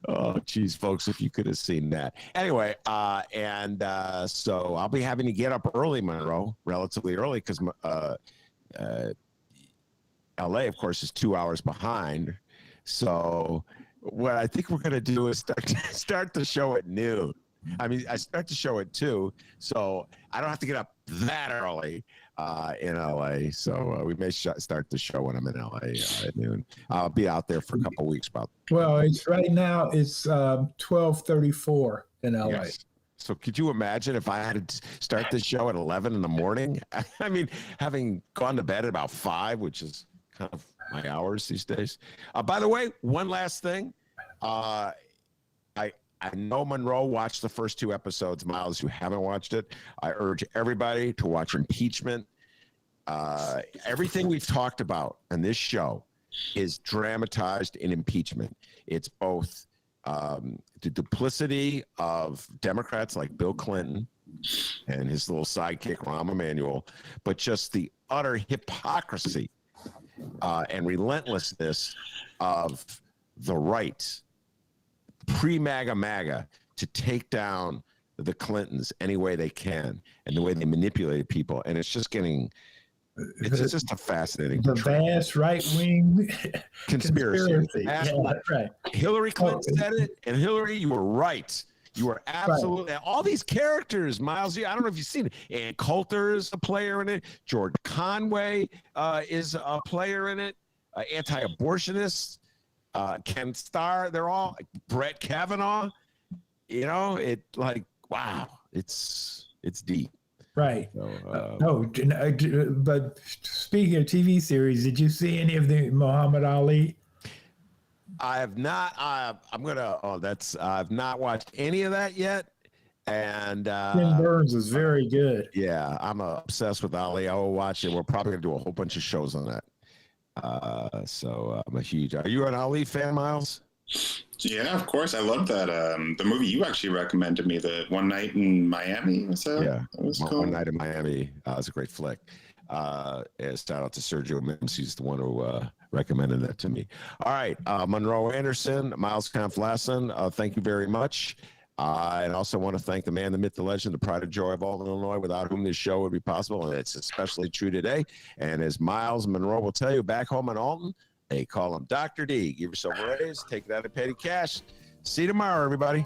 Oh, geez, folks, if you could have seen that. Anyway, so I'll be having to get up early, Monroe, relatively early, because LA, of course, is 2 hours behind. So what I think we're going to do is start the show at noon. I mean, I start the show at 2, so I don't have to get up that early in LA. So we may start the show when I'm in LA at noon. I'll be out there for a couple of weeks. Well, it's right now. It's 12:34 in LA. Yes. So could you imagine if I had to start this show at 11 in the morning? I mean, having gone to bed at about 5, which is kind of my hours these days. By the way, one last thing. I know Monroe watched the first 2 episodes. Miles, you haven't watched it. I urge everybody to watch Impeachment. Everything we've talked about on this show is dramatized in Impeachment. It's both the duplicity of Democrats like Bill Clinton and his little sidekick, Rahm Emanuel, but just the utter hypocrisy and relentlessness of the right, pre-MAGA, to take down the Clintons any way they can and the way they manipulate people. And it's just just a fascinating. The vast right-wing conspiracy. Yeah, right. Hillary Clinton said it, and Hillary, you were right. You were absolutely right. All these characters, Miles. I don't know if you've seen it. Ann Coulter is a player in it. George Conway is a player in it. Anti-abortionists. Ken Starr, they're all Brett Kavanaugh. Wow, it's deep. Right. So, but speaking of TV series, did you see any of the Muhammad Ali? I have not. I've not watched any of that yet. And Ken Burns is very good. yeah, I'm obsessed with Ali. I will watch it. We're probably gonna do a whole bunch of shows on that. So I'm a huge. Are you an Ali fan, Miles? Yeah, of course. I love that. The movie you actually recommended me, the One Night in Miami. Was that? Yeah, That was One cool. Night in Miami. It's a great flick. And shout out to Sergio Mims. He's the one who recommended that to me. All right, Monroe Anderson, Miles Kampf-Lasson, thank you very much. And also want to thank the man, the myth, the legend, the pride and joy of all of Illinois, without whom this show would be possible. And it's especially true today. And as Miles Monroe will tell you, back home in Alton, they call him Dr. D. Give yourself a raise, take it out of petty cash. See you tomorrow, everybody.